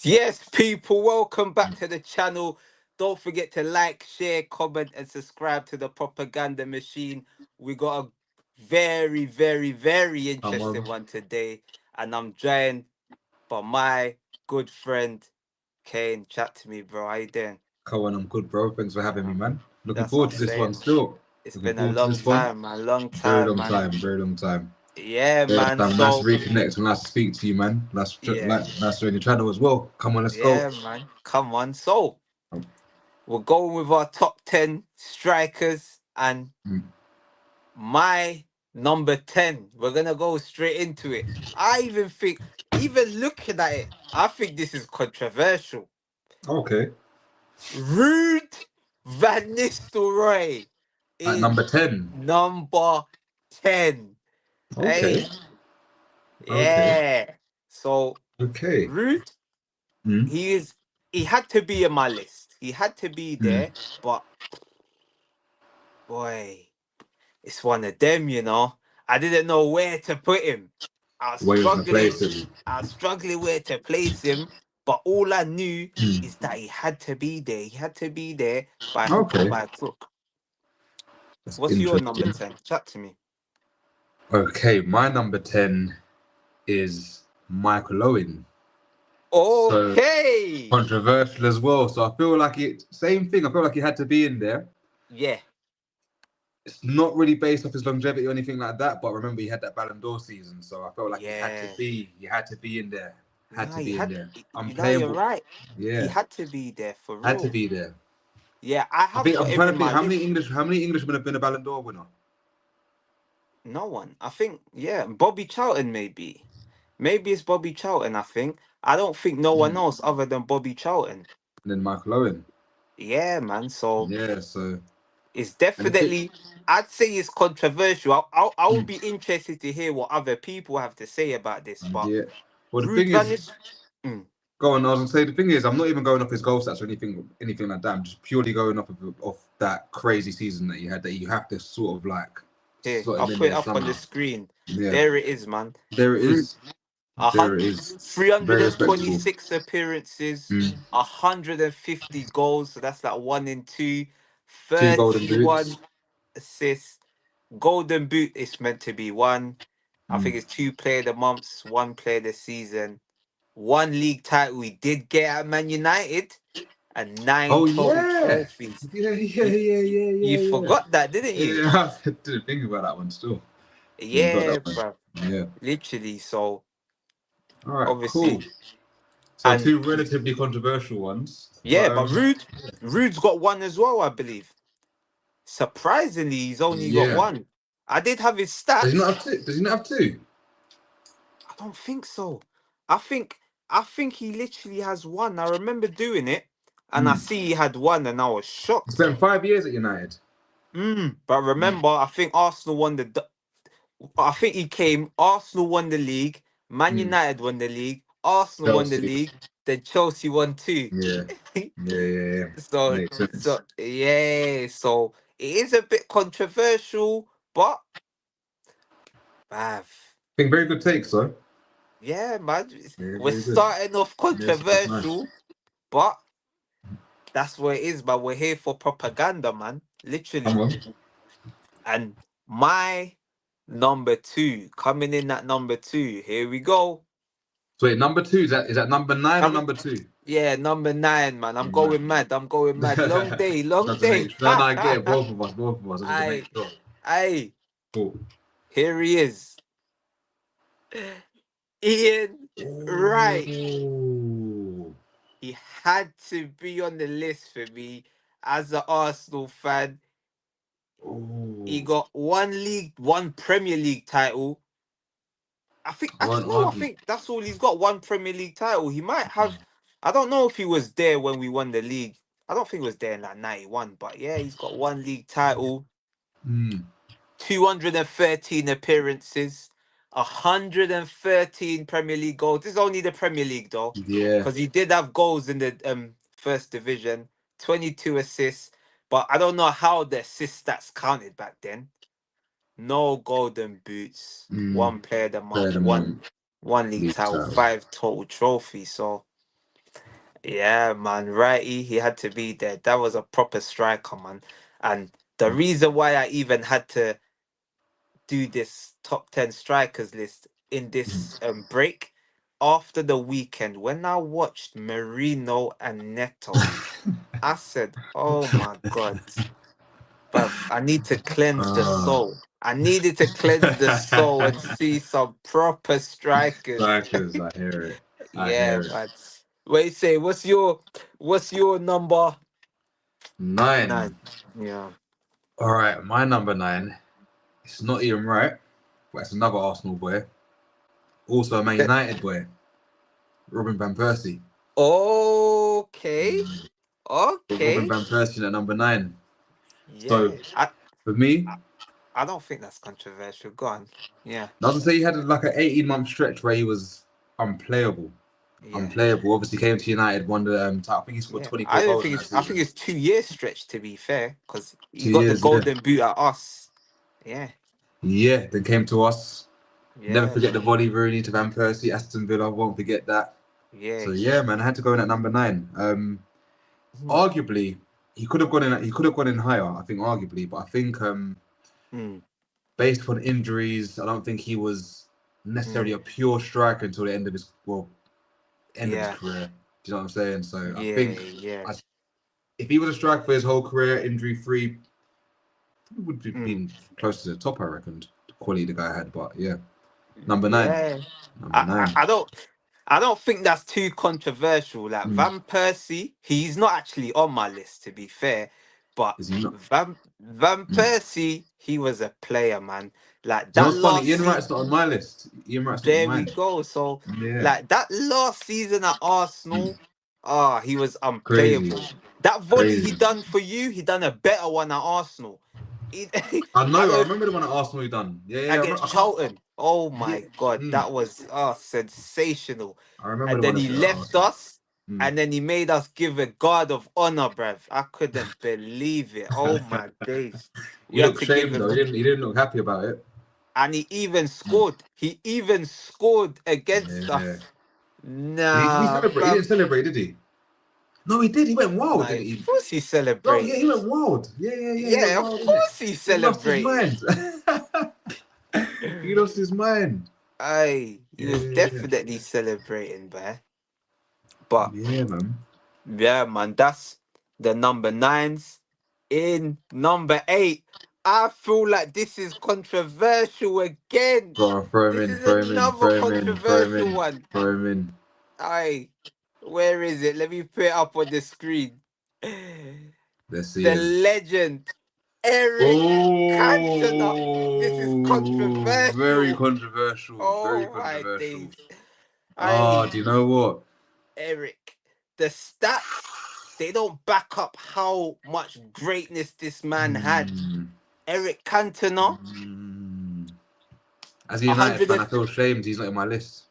Yes, people, welcome back to the channel. Don't forget to like, share, comment, and subscribe to the propaganda machine. We got a very Come interesting on, one today, and I'm joined by my good friend Kane. Chat to me, bro. How you doing? come on, I'm good, bro. Thanks for having me, Uh, man. Looking that's what forward I'm to this one saying. still. It's Looking been a forward to long this one. time, man. Long Very time, long man. time, very long time. Yeah, Very long man. time. Nice to So, reconnect and nice to speak to you, man. yeah, Nice to join your channel as well. Come on, let's go. yeah, man. Come on. So, we're going with our top 10 strikers, and Mm. my number 10. We're going to go straight into it. I even think, even looking at it, I think this is controversial. Okay. Rude Van Nistelrooy At is number 10. number 10. Okay. Hey, Okay. yeah. So, Okay. Rude, Mm. he is, he had to be in my list. He had to be Mm. there, but boy. It's one of them, you know. I didn't know where to put him. I was Where you gonna struggling. place him? I was struggling where to place him, but all I knew Mm. is that he had to be there. He had to be there by hook or Okay. by crook. That's What's your number interesting. 10? Chat to me. Okay, my number 10 is Michael Owen. So Okay. controversial as well. So I feel like same thing. I feel like he had to be in there. Yeah. It's not really based off his longevity or anything like that. But remember, he had that Ballon d'Or season, so I felt like Yeah. he had to be in there, had No, to he be in had. there. You know, you're Unplayable, right. He yeah, had to be there for had to real. be there. Yeah, I I have think got I'm him trying in to think my list. How many Englishmen have been a Ballon d'Or winner? No one. I think, yeah, Bobby Charlton maybe. Maybe it's Bobby Charlton, I think. I don't think no one Mm. else other than Bobby Charlton. And then Michael Owen, Yeah, man. So yeah. So it's and the thing, definitely, I'd say it's controversial. I would mm, be interested to hear what other people have to say about this. But yeah. Well, the Rude thing Van is, is. Mm, go on. I was gonna say the thing is, I'm not even going off his goal stats or anything like that. I'm just purely going off that crazy season that he had. That you have to sort of like here, slot I'll him in put it there up on the somehow. screen. Yeah, There it is, man. there it Rude. is. A There hun- it is. Very respectable. 326 appearances, Mm. 150 goals. So that's like one in two. Two golden 31 boots. assists. Golden Boot is meant to be one. I think Mm. it's two player of the months, one player of the season, one league title we did get at Man United, and nine Oh total yeah, trophies. You, you yeah. forgot that, didn't you? Yeah, I didn't think about that one still. You got Yeah, that one. bro. Yeah. Literally. So All right, obviously, cool. So and two relatively controversial ones, yeah, but but Rude's got one as well, I believe. Surprisingly, he's only got yeah. one. I did have his Does he not stats. have two? Does he not have two? I don't think so. I think I think he literally has one. I remember doing it, and I Hmm. see he had one, and I was He shocked. spent 5 years at United. But Hmm. remember, I think Arsenal won the. I think he came. Arsenal won the league. Man Hmm. United won the league. Arsenal won the Chelsea. league. Then Chelsea won too. Yeah. Yeah. so Makes sense. yeah. So it is a bit controversial, but bruv, I think very good takes, though. yeah, man. Yeah, We're very good. starting off Yes, that's nice. controversial, but that's what it is, but we're here for propaganda, man. Come Literally. on. And my number two, coming in at number two. Here we go. So wait, number two is that number nine or Coming, number two? yeah, number nine, man. I'm Number going mad. I'm going mad. Long nine. day, long Just to make day. sure. No, no, I get it. Both of us. I just to make Aye, sure. aye. Cool. Here he is. Ian Wright. Ooh. He had to be on the list for me as an Arsenal fan. He Ooh. got one Premier League title. I think I won't actually no, I argue. think that's all he's got. One Premier League title. He might have. I don't know if he was there when we won the league. I don't think he was there in like 91, but yeah, he's got one league title, Mm. 213 appearances, 113 Premier League goals. This is only the Premier League though, Yeah. because he did have goals in the first division, 22 assists, but I don't know how the assist stats counted back then. No golden boots, Mm. one player of the Player of month, the month. one league League title, title. five total trophies. So Yeah, man, righty. He had to be there. That was a proper striker, man. And the reason why I even had to do this top 10 strikers list in this break after the weekend, when I watched Marino and Neto, I said, "Oh my God, bruv, I need to cleanse the Oh. soul. I needed to cleanse the soul and see some proper strikers." Strikers, I hear it. I Yeah, hear it. man. Wait, say, what's your number 9. 9? Yeah. All right, my number 9. It's not Ian Wright, but it's another Arsenal boy. Also a Man That- United boy, Robin van Persie. Okay. Robin Okay. van Persie at number 9. So Yeah. for me, I don't think that's controversial. Go on. Yeah. not to say he had like an 18-month stretch where he was unplayable. Yeah. Unplayable. Obviously came to United, won the title. I think he scored Yeah. 24 I don't goals in think that it's I think season. it's 2 years stretch, to be fair, because he 2 got the years, yeah. golden boot at us. Yeah. Yeah, then came to us. Never Yeah, forget the man. volley Rooney to Van Persie, Aston Villa, won't forget that. Yeah. So yeah, man, I had to go in at number 9. Hmm. Arguably, he could have gone in. He could have gone in higher. I think arguably, but I think Hmm. based upon injuries, I don't think he was necessarily Hmm. a pure striker until the end of his Yeah. career. Do you know what I'm saying? So I Yeah. think Yeah. I, if he was a striker for his whole career, injury free, he would have Hmm. been close to the top. I reckoned the quality the guy had. But yeah, number 9, Yeah. number I, I, 9. I don't I don't think that's too controversial. Like Mm. Van Persie, he's not actually on my list, to be fair. But Is he not? Van Mm. Persie, he was a player, man. Like Do you know that what's funny? last Ian season. Wright's not on my list. Ian Wright's not on There we mine. go. So, Yeah, like that last season at Arsenal, he was crazy, unplayable. That volley he crazy. done for you, he done a better one at Arsenal. He, I I know. don't I know if remember the one at Arsenal he done. Yeah, yeah. against I can't. Charlton. Oh Yeah. my God, Mm. that was sensational. I remember And the then one he at left Arsenal. us, Mm. and then he made us give a guard of honor, bruv. I couldn't believe it. Oh my days, He we had looked to give shamed though. him, He didn't look happy about it. and he even Mm. scored. He even scored against Yeah. us. Did he Nah, celebrate? He fam. didn't celebrate, did he? No, he did. He went wild, Nah, didn't of he? course he No, yeah, he celebrated. went wild. Yeah. He went Yeah, of wild, didn't it? course he He lost his celebrated. mind. He lost his mind. Aye, he was Yeah. definitely celebrating, bruh. But Yeah, man. yeah, man, that's the number 9s. In number 8, I feel like this is controversial again. Go on, throw him This in, is throw him in, another throw him in, throw him controversial in, one. throw him in. Aye, where is it? Let me put it up on the screen. Let's see The him. legend, Eric Cantona. This is Oh, very controversial. controversial. Very Oh my controversial. days. Oh, Aye, do you know what? Eric. The stats, they don't back up how much greatness this man had. Hmm. Eric Cantona, Hmm. As a United 100 fan, I and, feel shamed he's not in my list.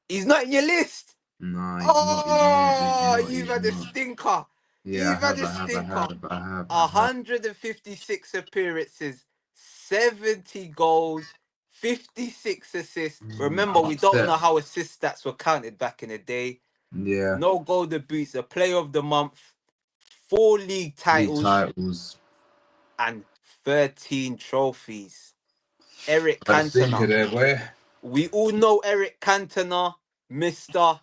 he's not in your list. No, he's not. He's not. He's Oh, not. you've He's had a not. stinker. Yeah, I You've had have. a I have. I stinker. have. I have. I have. 156 appearances, 70 goals, 56 assists. Remember, I'm we don't know upset. how assist stats were counted back in the day. Yeah. No golden boots, a player of the month, 4 league League titles, titles. and 13 trophies. Eric Got a stinker Cantona. there, boy. We all know Eric Cantona, Mister.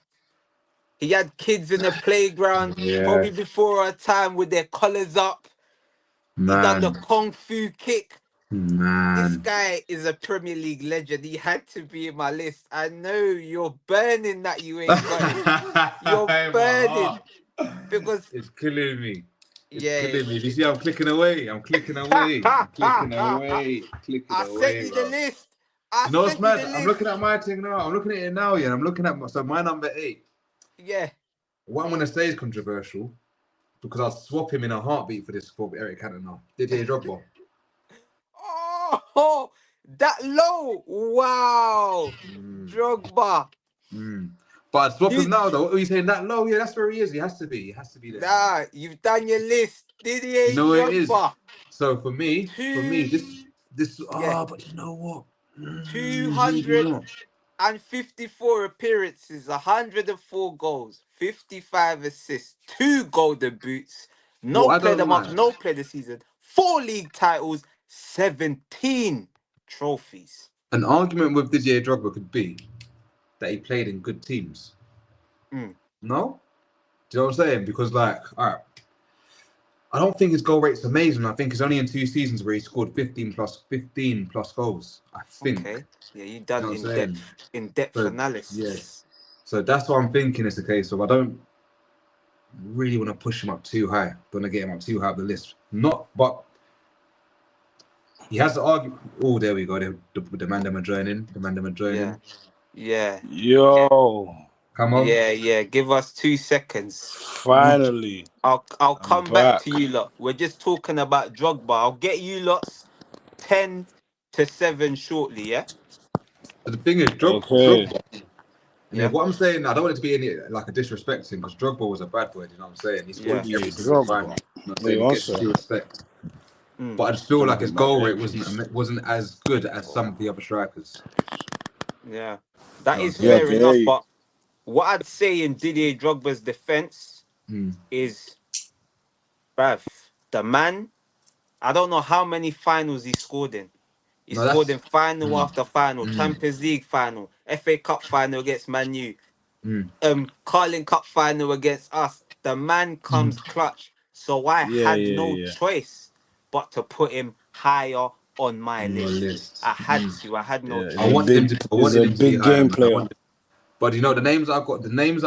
He had kids in the playground, Yeah, probably before our time with their collars up. He done the man, Kung Fu kick. This man. guy is a Premier League legend. He had to be in my list. I know you're burning that you ain't got him. You're My burning heart. because, It's killing me. It's yeah. killing me. You see, I'm clicking away. I'm clicking away. I'm clicking away. Clicking I sent away, you the bro. list. I You know what's sent you mad? the I'm list. looking at my thing now. I'm looking at it now, yeah. And I'm looking at so my number 8. Yeah. What I'm gonna say is controversial because I'll swap him in a heartbeat for Eric Cantona. Didier Drogba. Oh, that low. Wow. Mm, Drogba. mm. But I'd swap him You, now though. What are you saying? That low? Yeah, that's where he is. He has to be. He has to be there, man. nah, you've done your list. You Didier know what it is? Drogba. So for me, Two, this yeah, but you know what? Maybe 200 not. and 54 appearances, 104 goals, 55 assists, 2 golden boots, no What I player of the don't month, like, no player of the season, 4 league titles, 17 trophies. an argument with Didier Drogba could be that he played in good teams. Mm, No? Do you know what I'm saying? Because, like, all right, I don't think his goal rate's amazing. I think it's only in 2 seasons where he scored 15 plus goals. I think. okay. Yeah, you You know done what I'm saying? in-depth So yeah. analysis. So that's what I'm thinking is the case of. I don't really want to push him up too high. Don't want to get him up too high up the list. Not, but he has to argue. Oh, there we go. The mandem are joining. The mandem are Yeah. joining. Yeah. Yo, Come on. Yeah. Give us 2 seconds. finally, I'll I'm come back back. to you lot. We're just talking about Drogba. I'll get you lots 10 to 7 shortly, yeah? But the thing is, Okay. Drogba. And then Yeah. what I'm saying, I don't want it to be any like a disrespect to him because Drogba was a bad boy. You know what I'm saying? He scored Yeah. in every Didier single Drogba. final. You know what I'm Wait saying? He one gets due sec. respect. Mm. But I just feel Trying to like his get my goal rate earpiece. wasn't as good as some of the other strikers. Yeah. You That know what I'm is Yeah, I saying? fair can hear enough. you. But what I'd say in Didier Drogba's defense Mm. is, bruv, the man, I don't know how many finals he scored in. He No, scored in that's final mm, after final, mm, Champions League final, FA Cup final against Man U, mm. Carling Cup final against us. The man comes clutch. So I Yeah, had yeah, no yeah. choice but to put him higher on my On your list. list. I had to. I had no Yeah, I he's a choice. wanted him big, to. I he's wanted a him to be big higher, game man. I player. wanted, but you know the names that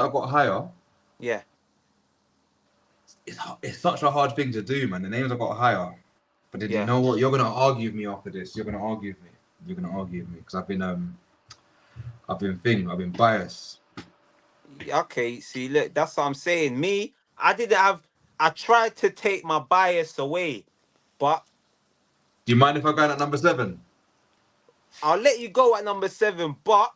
I got higher. Yeah. It's such a hard thing to do, man. The names I got higher. But then you Yeah. know what? You're gonna argue with me after this. You're gonna argue with me. You're gonna argue with me because I've been biased. Okay. See, look, that's what I'm saying. Me, I didn't have. I tried to take my bias away, but Do you mind if I go in at number 7? I'll let you go at number 7. But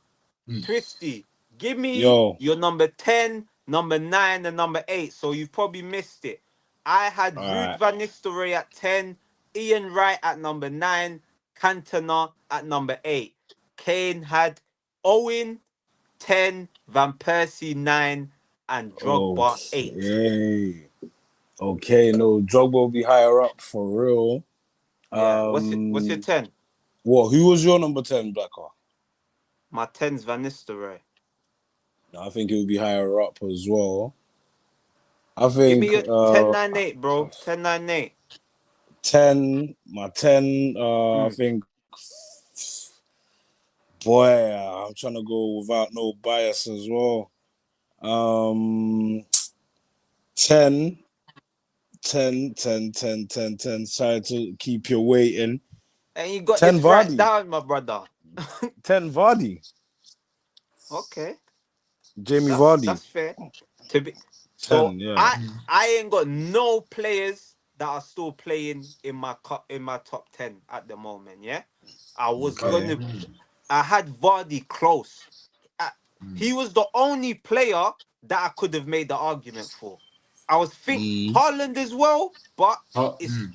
Mm. Twisty, give me Yo, your number 10, number 9, and number 8. So you've probably missed it. I had Ruud alright. van Nistelrooy at 10, Ian Wright at number 9, Cantona at number 8. Kane had Owen 10, Van Persie 9, and Drogba 8. Okay. Okay, no, Drogba will be higher up for real. Yeah, what's your 10? What? Who was your number 10, Blacker? My 10's Van Nistelrooy. I think it will be higher up as well. I Give me think your 10, 9, 8, bro. 10, 9, 8. 10, my 10, I think, boy, I'm trying to go without no bias as well. 10, 10, 10, 10, 10, 10. Sorry to keep you waiting. And you got 10 this right Vardy. down, my brother. 10 Vardy. Okay. Jamie That's Vardy. that's fair. To be 10, so yeah. I ain't got no players that are still playing in my top 10 at the moment, yeah? I was Okay. gonna I had Vardy close. He was the only player that I could have made the argument for. I was think Haaland as well, but Oh, it's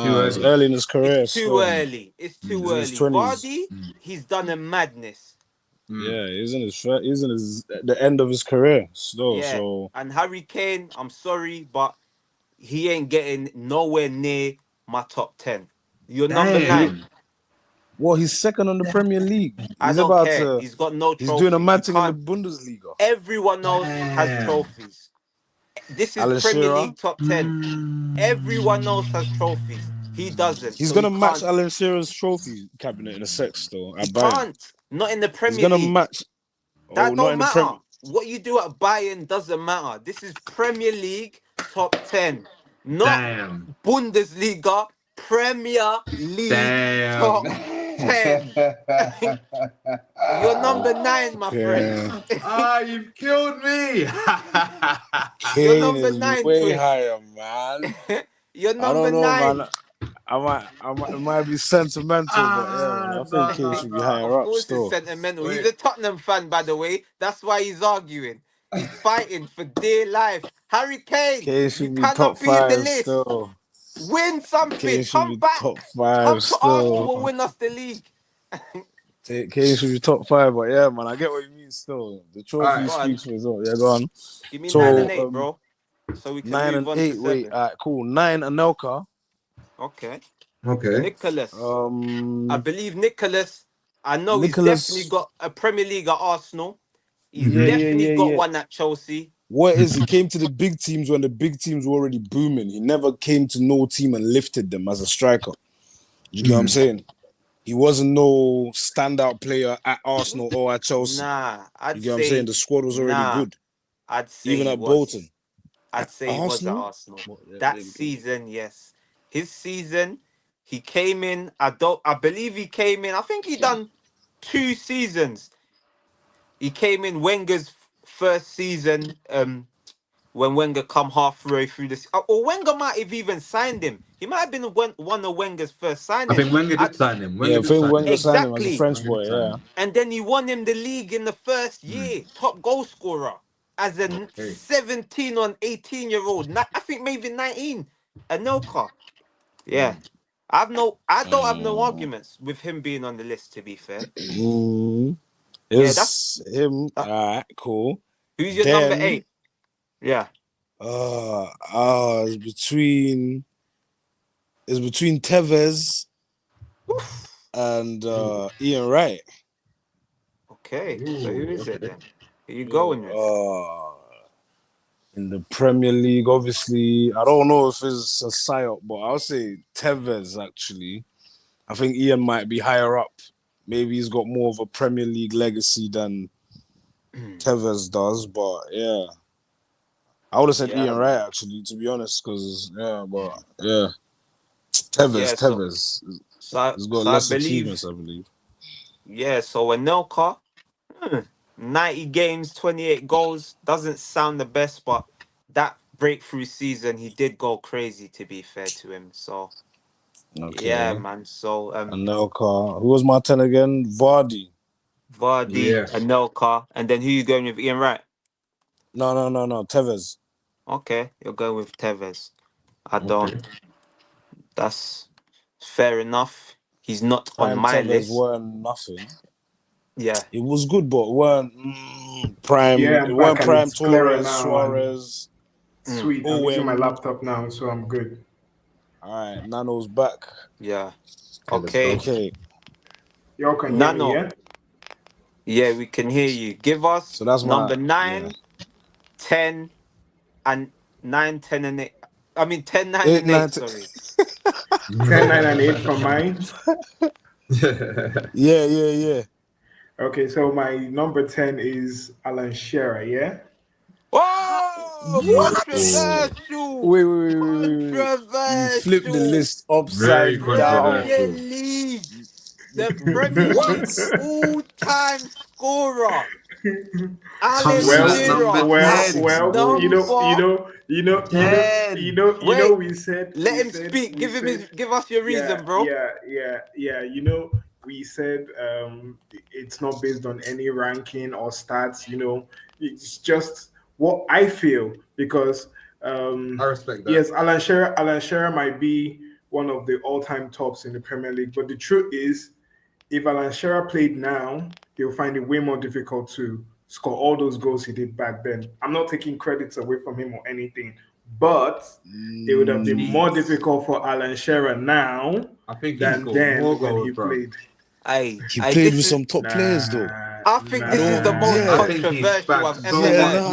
too Nah, it's early. early in his it's career too still. early. It's too He's in his early. 20s. Vardy, he's done a madness. Yeah, he's in the end of his career still. Yeah. So And Harry Kane, I'm sorry, but he ain't getting nowhere near my top 10. You're number he, 9. Damn. well, he's second on the Premier League. I don't care. He's got no He's doing a trophies. You mad thing in the can't. Bundesliga. Everyone else has Damn. trophies. This is Alan Premier Shearer, League top 10. Everyone else has trophies. He doesn't. he's So he gonna match can't. Alan Shearer's trophy cabinet in a sec still He at Bayern. can't. Not in the He's Premier gonna League. match. Oh, That not don't in the Prem. matter. What you do at Bayern doesn't matter. This is Premier League top 10. Not Damn. Bundesliga, Premier League Damn. top 10. You're number 9, my friend. Okay, You've killed me. You're Kane number is 9, way Twist. higher, man. You're I number don't know, man. 9. It might be sentimental, but yeah, man. I think No, Kane no, should be no. Of higher up course, it's still. sentimental. He's Wait. a Tottenham fan, by the way. That's why he's arguing. He's fighting for dear life. Harry Kane, Kane you should be top cannot be in the 5 list. still. Win Kane something. should Come be top back. 5 Come to still. Arsenal and win us the league. Kane should be top 5, but yeah, man, I get what you mean. Still, the trophy Alright. Go on. speaks for itself. Yeah, go on. Give me So, 9 and 8, bro. So we can 9 move and on 8. to 7. Wait, cool. 9 Anelka. Okay. Okay. Nicholas. I believe Nicholas. I know he's Nicholas. definitely got a Premier League at Arsenal. He's Yeah, definitely got yeah. one at Chelsea. What is he came to the big teams when the big teams were already booming. He never came to no team and lifted them as a striker. You get what I'm saying? He wasn't no standout player at Arsenal or at Chelsea. Nah, I'd You get what I'm say saying? The squad was already good. I'd say Even he at was. Bolton. I'd say he was at Arsenal. That season, yes. His season, he came in. I believe he came in. I think he done 2 seasons. He came in Wenger's first season. When Wenger come halfway through this, or Wenger might have even signed him. He might have been one of Wenger's first signings. I think Wenger did sign him. Yeah, I think Wenger signed him as a Exactly. French boy, yeah. And then he won him the league in the first year, top goal scorer as a 17 or 18-year-old. I think maybe 19. Anelka. Yeah. I don't have no arguments with him being on the list, to be fair. It's that's him. All right, cool. Who's your number 8? Yeah. It's between Tevez and Ian Wright. Okay, so who is it then? Who you going with? In the Premier League, obviously, I don't know if it's a psyop, but I'll say Tevez, actually. I think Ian might be higher up. Maybe he's got more of a Premier League legacy than Tevez does, but yeah. I would have said Ian Wright, actually, to be honest, because, Tevez. He's got less achievements, I believe. Yeah, so Anelka, 90 games, 28 goals. Doesn't sound the best, but that breakthrough season, he did go crazy, to be fair to him. So, yeah, man. So, Anelka. Who was my 10 again? Vardy, Anelka. And then who you going with, Ian Wright? No. Tevez. Okay, you're going with Tevez. I don't. That's fair enough. He's not on my list. Weren't nothing. Yeah, it was good, but weren't prime. Yeah, it weren't prime Torres, now, Suarez. Sweet. I'm using my laptop now, so I'm good. All right, Nano's back. Yeah. Okay. Y'all can hear Nano. me, yeah? Yeah, we can hear you. Give us so that's number 9, 10, and 9, 10, and 8. I mean 10, 9, and 8, sorry. 10, 9, and 8 from mine. Yeah. Okay, so my number 10 is Alan Shearer, yeah? Oh, controversial! Wait. Controversial! You flip the list upside down. The Premier League all-time scorer. Alan Shearer. Well, we said. Let him speak. Give us your reason, bro. Yeah. We said it's not based on any ranking or stats. It's just what I feel because I respect that. Yes, Alan Shearer might be one of the all-time tops in the Premier League, but the truth is, if Alan Shearer played now, he'll find it way more difficult to score all those goals he did back then. I'm not taking credits away from him or anything, but it would have been more difficult for Alan Shearer now than then when he played. He played with some top players, though. I think this is the most controversial I've ever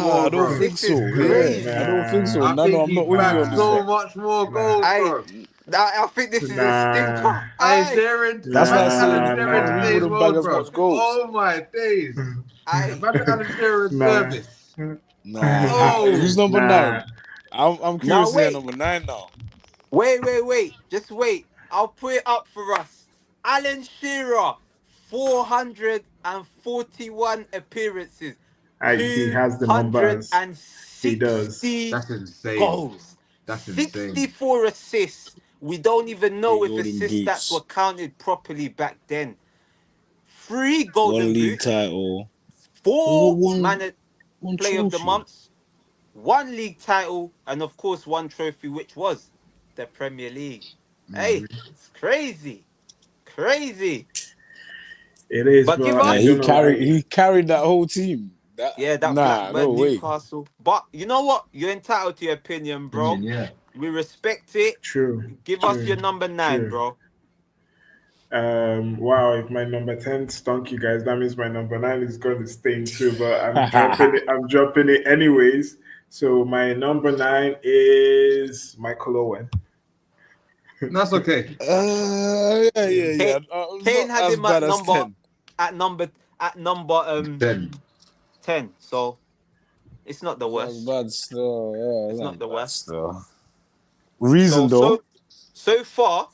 watched. I don't think so. I don't think so. Nano, I'm not with you on this so one. much more goals, bro. I think this is a stinker. That's like saying he wouldn't bag as much goals. Oh my days! Alan Shearer's service. Who's number 9? I'm curious to hear number 9 now. Wait. Just wait. I'll put it up for us. Alan Shearer, 441 appearances. He has the numbers. He does. That's insane. Goals. That's insane. 64 assists. We don't even know if assist boots. stats were counted properly back then. 3 golden 1 league boots, title. 4 one Player of the trophy. Month, 1 league title, and of course 1 trophy, which was the Premier League. Hey, it's crazy. It is, But but give Nah, us, I don't know. he carried that whole team. that No Blackburn, way. Newcastle. But you know what? You're entitled to your opinion, bro. Yeah. We respect it. True, Give us true, your number 9, true. bro. Wow, if my number 10 stunk you guys, that means my number 9 is going to stain too, but I'm dropping it. I'm dropping it anyways. So my number 9 is Michael Owen. That's okay. Yeah. Kane, It's Kane not had as him at bad as number 10. at number at number 10. 10. So it's not the It's not as worst. bad still. Yeah, It's it's not not the bad worst. still. So Reason so though. so far,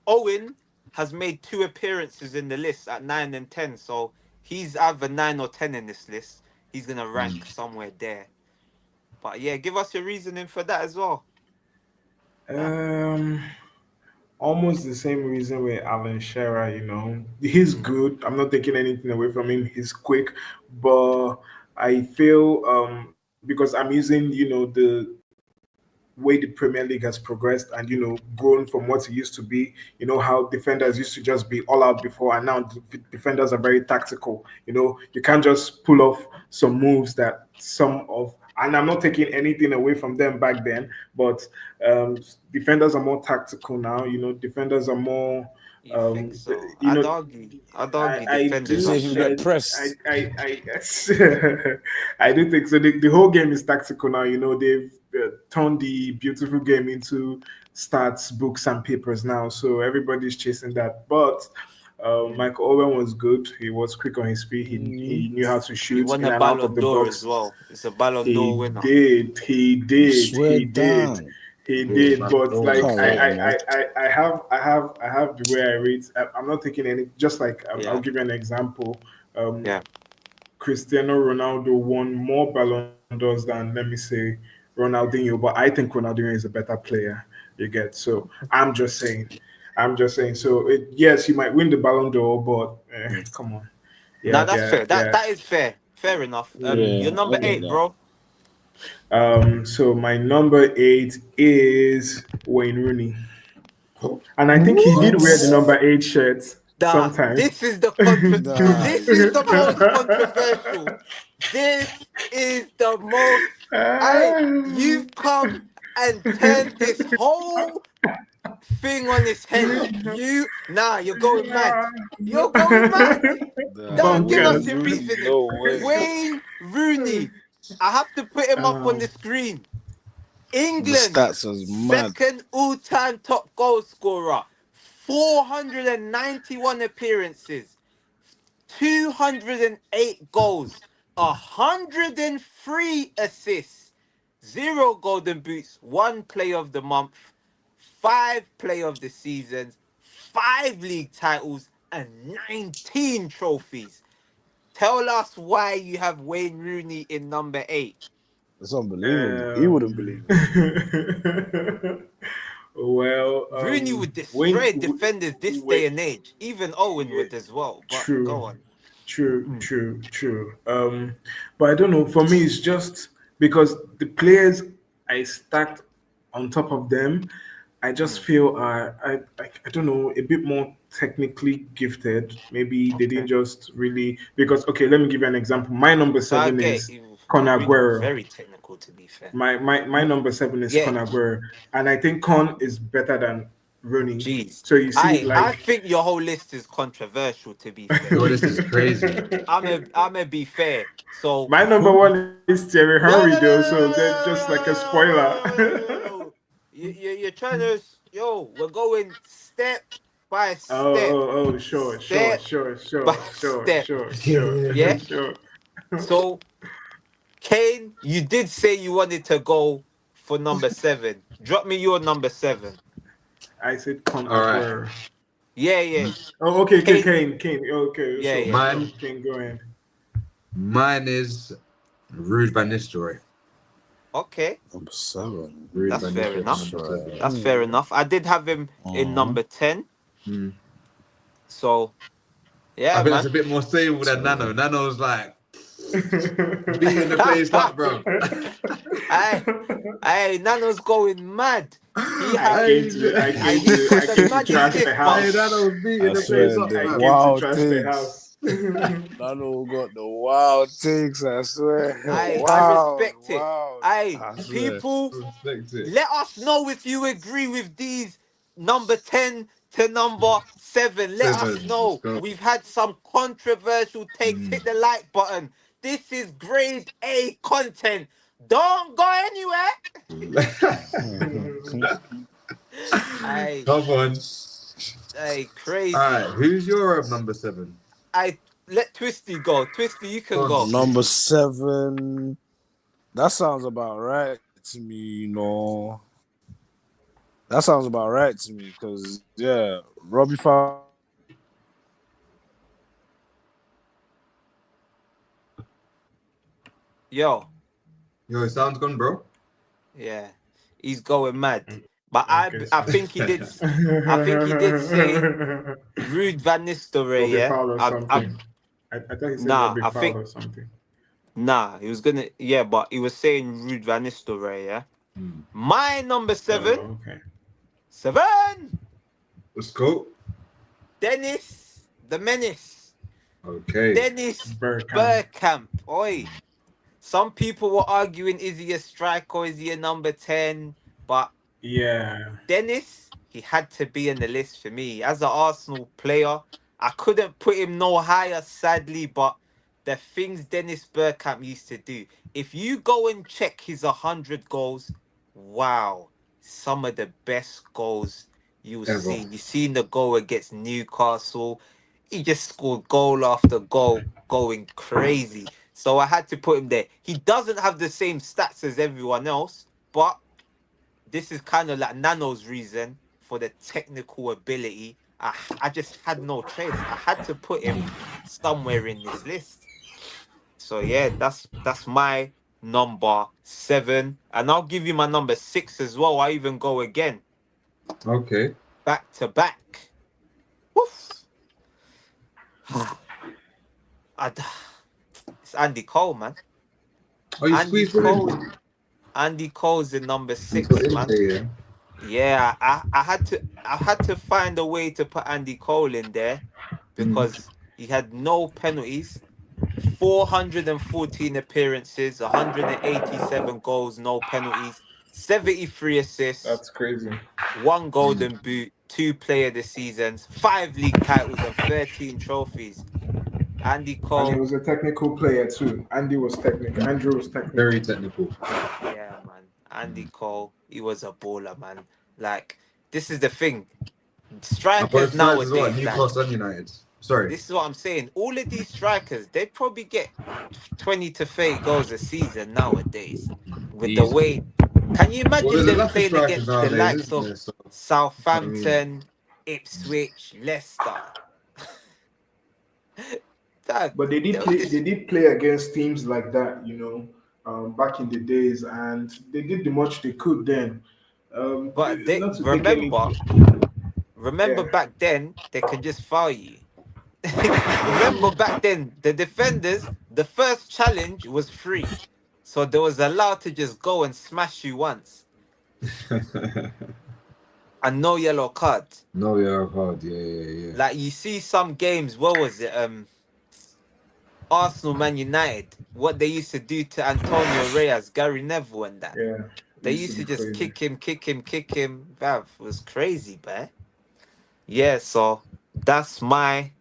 Owen has made 2 appearances in the list at 9 and 10. So he's either 9 or 10 in this list. He's gonna rank somewhere there. But yeah, give us your reasoning for that as well. Um, Almost the same reason with Alan Shearer. He's Mm. good. I'm not taking anything away from him. He's quick, but I feel because I'm using the way the Premier League has progressed and grown from what it used to be. How defenders used to just be all out before, and now defenders are very tactical. You can't just pull off some moves that some of. And I'm not taking anything away from them back then, but defenders are more tactical now. Defenders are more. You think Um, so? you know, I'd I argue I defenders do are Say if you get shit. pressed. I do think so. The whole game is tactical now. They've turned the beautiful game into stats, books, and papers now. So everybody's chasing that. But Mm. Michael Owen was good. He was quick on his feet. He knew how to He shoot won in a and out of Ballon the d'Or as box. well. It's a Ballon d'Or He winner. did. He did. Swear He did. down. He Yeah, did, man. but like Can't I, rate I, him, man. I have the way I rate. I'm not taking any. Just like I'll Yeah, give you an example. Um, yeah. Cristiano Ronaldo won more Ballon d'Ors than, let me say, Ronaldinho, but I think Ronaldinho is a better player. You get, so I'm just saying. So yes, he might win the Ballon d'Or, but come on, Now yeah, that's yeah, fair. That yeah. that is fair. Fair enough. Yeah, You're I number get 8, that. bro. So my number 8 is Wayne Rooney, and I think he did wear the What? number 8 shirt Nah, sometime. this is the contra- Nah, This is the most controversial. This is the most. You've come and turned this whole thing on its head. You're going mad. You're going mad. nah, Nah, give us Wayne Bonkers. your Rooney, reasoning. no way. Wayne Rooney. I have to put him up on the Um, screen. The England's stats was mad. second all-time top goal scorer, 491 appearances, 208 goals, 103 assists, 0 golden boots, 1 player of the month, 5 player of the seasons, 5 league titles, and 19 trophies. Tell us why you have Wayne Rooney in number 8. It's unbelievable. He wouldn't believe it. well, Rooney would when destroy defenders this day and age. Even Owen would as well. But go true, on. Mm. true. But I don't know. For me, it's just because the players I stacked on top of them, I just Mm. feel I don't know, a bit more technically gifted. Maybe they Okay. didn't just really because okay, let me give you an example. My number No, I 7 get is Con Rooney was Aguero. very technical, to be fair. My number 7 is Yeah, Con Aguero, and I think Con is better than Rooney. jeez. So you see, I like think your whole list is controversial, to be fair. Yo, this is crazy. I'm a be fair. So my number who? 1 is Thierry No, Henry, no, no, though. no, So no, that's just like a spoiler. no. You're trying to. We're going step by step, Sure, step by step. Yeah. sure. So, Kane, you did say you wanted to go for number 7. Drop me your number 7. I said Con All right. Aguero. Yeah. Oh, okay, Kane. Kane. Okay, Yeah, so yeah. Kane, go ahead. Mine is Ruud van Nistelrooy. Okay. Number 7. Ruud That's van fair Nistelrooy, enough. number 7. That's fair enough. I did have him in number 10. Mm. So, I yeah, think that's man. a bit more stable than Nano. Nano's like beating the place up, bro. Hey, Nano's going mad. He I had, came to I and came he's to got I the came to maddest trash the fist bump. Hey, house. Nano's beating I the swear, place up, the I man. came to wild trash the things. house. Nano got the wild takes, I swear. I Wow, respect it. wow. Hey, I swear. people, Respect it. let us know if you agree with these number 10 to number 7. Let us 7. Let's know. go. We've had some controversial takes. Hit the like button. This is grade A content. Don't go anywhere. Hey, Come on. hey, All crazy. right, who's your number 7? I let Twisty go. Twisty, you can Go on, go. Twisty. Number 7. That sounds about right to me, you know. That sounds about right to me because, yeah, Robbie Fowler. Yo, Yo, sound's gone, bro. yeah, he's going mad. But Okay, I so think he did. I think he did say Ruud van Nistelrooy. Robbie Yeah, Fowler or something. I thought he said nah. Robbie I Fowler think or something. nah. He was gonna. Yeah, but he was saying Ruud van Nistelrooy. Yeah. My number 7. Okay. 7. Let's go. Dennis the Menace. Okay. Dennis Bergkamp. Bergkamp. Oi. Some people were arguing, is he a striker or is he a number 10? But Yeah. Dennis, he had to be in the list for me. As an Arsenal player, I couldn't put him no higher, sadly, but the things Dennis Bergkamp used to do, if you go and check his 100 goals, wow, some of the best goals you'll Ever. see. You seen the goal against Newcastle. He just scored goal after goal, going crazy. So I had to put him there. He doesn't have the same stats as everyone else, but this is kind of like Nano's reason for the technical ability. I just had no choice. I had to put him somewhere in this list. So yeah, that's my number 7, and I'll give you my number 6 as well. I even go again, Okay. back to back. Woof. It's Andy Cole, man. Oh, you Andy squeezed him Cole. in. Andy Cole's in number You put 6, him man. there, yeah. Yeah, I had to find a way to put Andy Cole in there because he had no penalties, 414 appearances, 187 goals, no penalties, 73 assists, That's crazy. 1 golden boot, 2 player of the seasons, 5 league titles, and 13 trophies. Andy And he Cole, was a technical player too. Andrew was technical. Very technical. yeah, man. Andy Cole, he was a baller, man. Like, this is the thing. And Strikers both sides as well, nowadays, like, Newcastle and United. Sorry. this is what I'm saying. All of these strikers, they probably get 20 to 30 goals a season nowadays. With the Easy. way, can you Well, imagine there's a them lack of playing strikers against the nowadays, likes isn't of there? So, I mean, Southampton, Ipswich, Leicester? Dog, But they did they were play. They just, did play against teams like that, back in the days, and they did the much they could then. but they Not to take any. remember Yeah, back then, they can just foul you. Remember back then, the defenders, the first challenge was free. So they was allowed to just go and smash you once and no yellow card. no, yeah, hard. Yeah. Like you see some games, what was it? Arsenal Man United, what they used to do to Antonio Reyes, Gary Neville and that. yeah. They Used to used to be just crazy. kick him. Bruv, it was crazy, man. Yeah, so that's my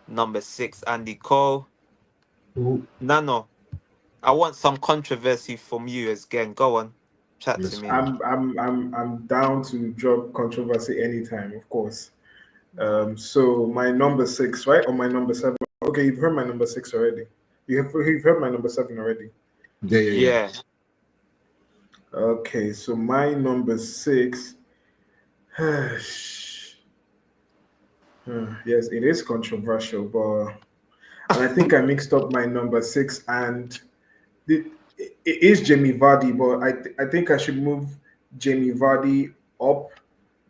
number 6, Andy Cole. Ooh, Nano, I want some controversy from you again. Go on, chat to let's me. go. I'm down to drop controversy anytime, of course. So my number 6, right, or my number 7. Okay, you've heard my number 6 already. You've heard my number 7 already. Yeah. Yeah. Okay, so my number 6. Yes, it is controversial, and I think I mixed up my number 6 and it is Jamie Vardy, but I think I should move Jamie Vardy up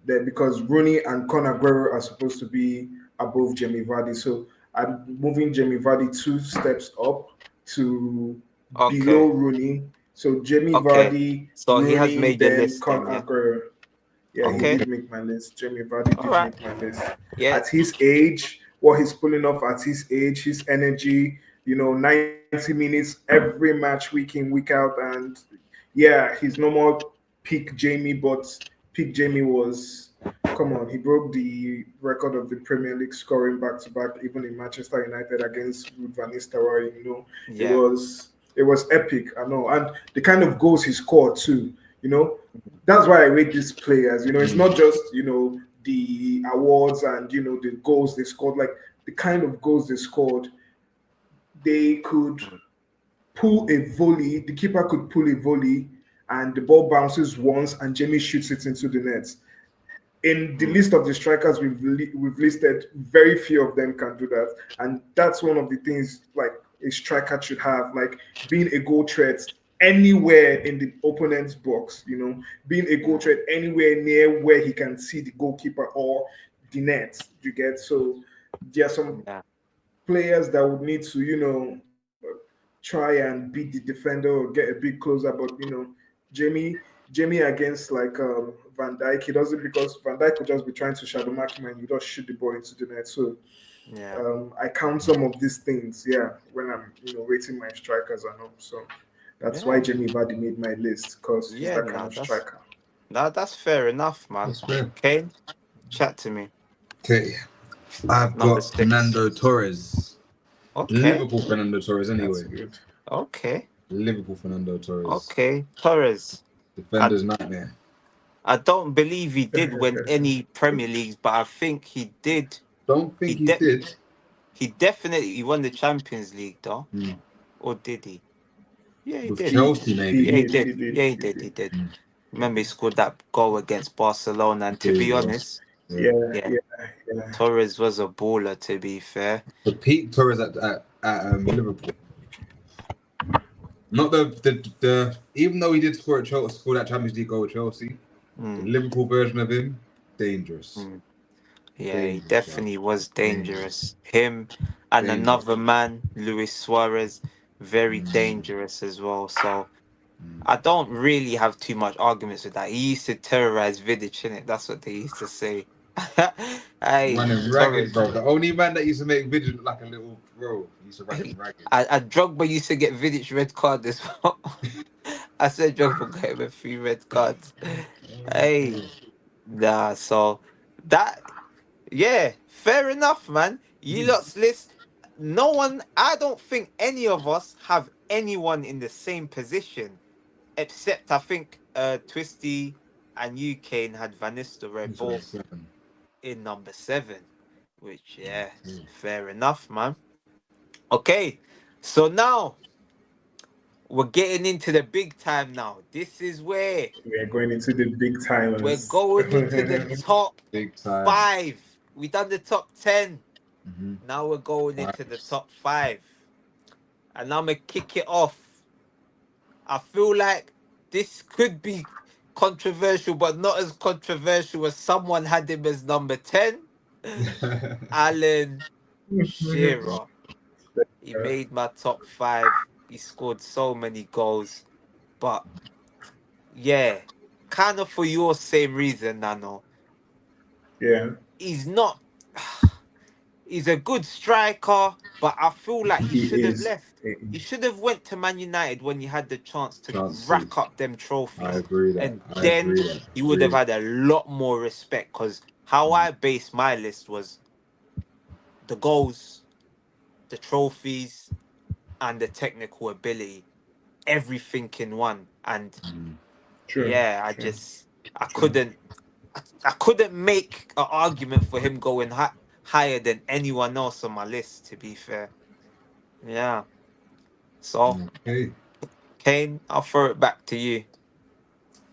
there because Rooney and Conor Aguero are supposed to be above Jamie Vardy. So I'm moving Jamie Vardy 2 steps up to below Okay. Rooney. So Jamie Okay. Vardy, So he has Rooney, made your then list then, Conor yeah? Aguero. Yeah, he Okay. did make my list. Jamie Vardy All did right. make my list. Yeah. At his age, what he's pulling off at his age, his energy, 90 minutes every match, week in, week out. And yeah, his normal peak Jamie, but peak Jamie was, come on, he broke the record of the Premier League scoring back to back, even in Manchester United against Van Nistelrooy. Yeah. It was epic, I know. And the kind of goals he scored too, that's why I rate these players. It's not just, the awards and, the goals they scored, like the kind of goals they scored. They could pull a volley, the keeper could pull a volley, and the ball bounces once and Jamie shoots it into the net. In the list of the strikers we've listed, very few of them can do that. And that's one of the things like a striker should have, like being a goal threat anywhere in the opponent's box, being a goal threat anywhere near where he can see the goalkeeper or the net. You get? So there are some players that would need to, try and beat the defender or get a bit closer. But, Jamie against like Van Dijk, he does it because Van Dijk could just be trying to shadow mark him and you just shoot the ball into the net. So I count some of these things, when I'm rating my strikers and all. So that's why Jamie Vardy made my list, because he's that kind of striker. That's fair enough, man. That's fair. Kane, chat to me. Okay, I've Number got 6. Fernando Torres. Okay. Liverpool Fernando Torres anyway. That's good. Okay. Liverpool Fernando Torres. Okay. Torres. Defender's nightmare. I don't believe he did win any Premier Leagues, but I think he did. Don't think he did. He definitely won the Champions League, though. Or did he? Yeah, he With did. Chelsea, maybe. Yeah, he did. He did. Remember, he scored that goal against Barcelona, and to be honest, Torres was a baller, to be fair. The peak Torres at Liverpool. Not the even though he did score that Champions League goal with Chelsea, the Liverpool version of him, dangerous. Yeah, Dangerous, he definitely was dangerous. Him and another man, Luis Suarez, very dangerous as well. So I don't really have too much arguments with that. He used to terrorize Vidic, innit? That's what they used to say. Hey, running ragged, bro. The only man that used to make Vidic look like a little bro. He used to run him ragged. Drogba used to get Vidic red card as well. I said Drogba got him a 3 red cards. Hey, so that, fair enough, man. You lot's list. No one, I don't think any of us have anyone in the same position, except I think Twisty and you, Kane, had Van Nistelrooy both in number 7, which fair enough, man. Okay, so now we're getting into the big time now. This is where we're going into the big time. We're going into the top 5. We done the top 10. Now we're going into the top 5. And I'm going to kick it off. I feel like this could be controversial, but not as controversial as someone had him as number 10. Alan Shearer. He made my top 5. He scored so many goals. But, kind of for your same reason, Nano. Yeah. He's not... He's a good striker, but I feel like he should have left. He should have went to Man United when he had the chance to rack up them trophies. I agree that. And then he would have had a lot more respect, because how I based my list was the goals, the trophies, and the technical ability. Everything in one. And I couldn't make an argument for him going higher than anyone else on my list, to be fair. Yeah. So, Kane, I'll throw it back to you.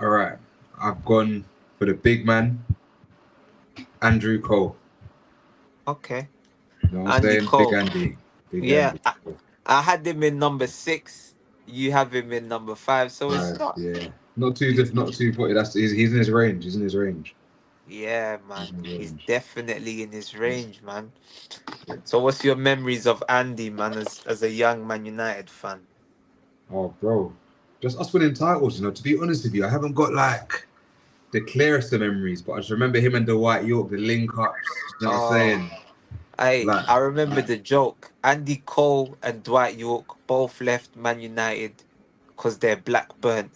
All right. I've gone for the big man, Andrew Cole. Okay. You know what I'm saying? Cole. Big Andy. Andy. I had him in number 6. You have him in number 5. So it's not... Yeah. Not too funny. He's in his range. He's in his range. Yeah, man. He's definitely in his range, man. So what's your memories of Andy, man, as a young Man United fan? Oh, bro. Just us winning titles, to be honest with you. I haven't got, like, the clearest of memories, but I just remember him and Dwight York, the link-ups. You know what I'm saying? Like, I remember the joke. Andy Cole and Dwight York both left Man United because they're Blackburn.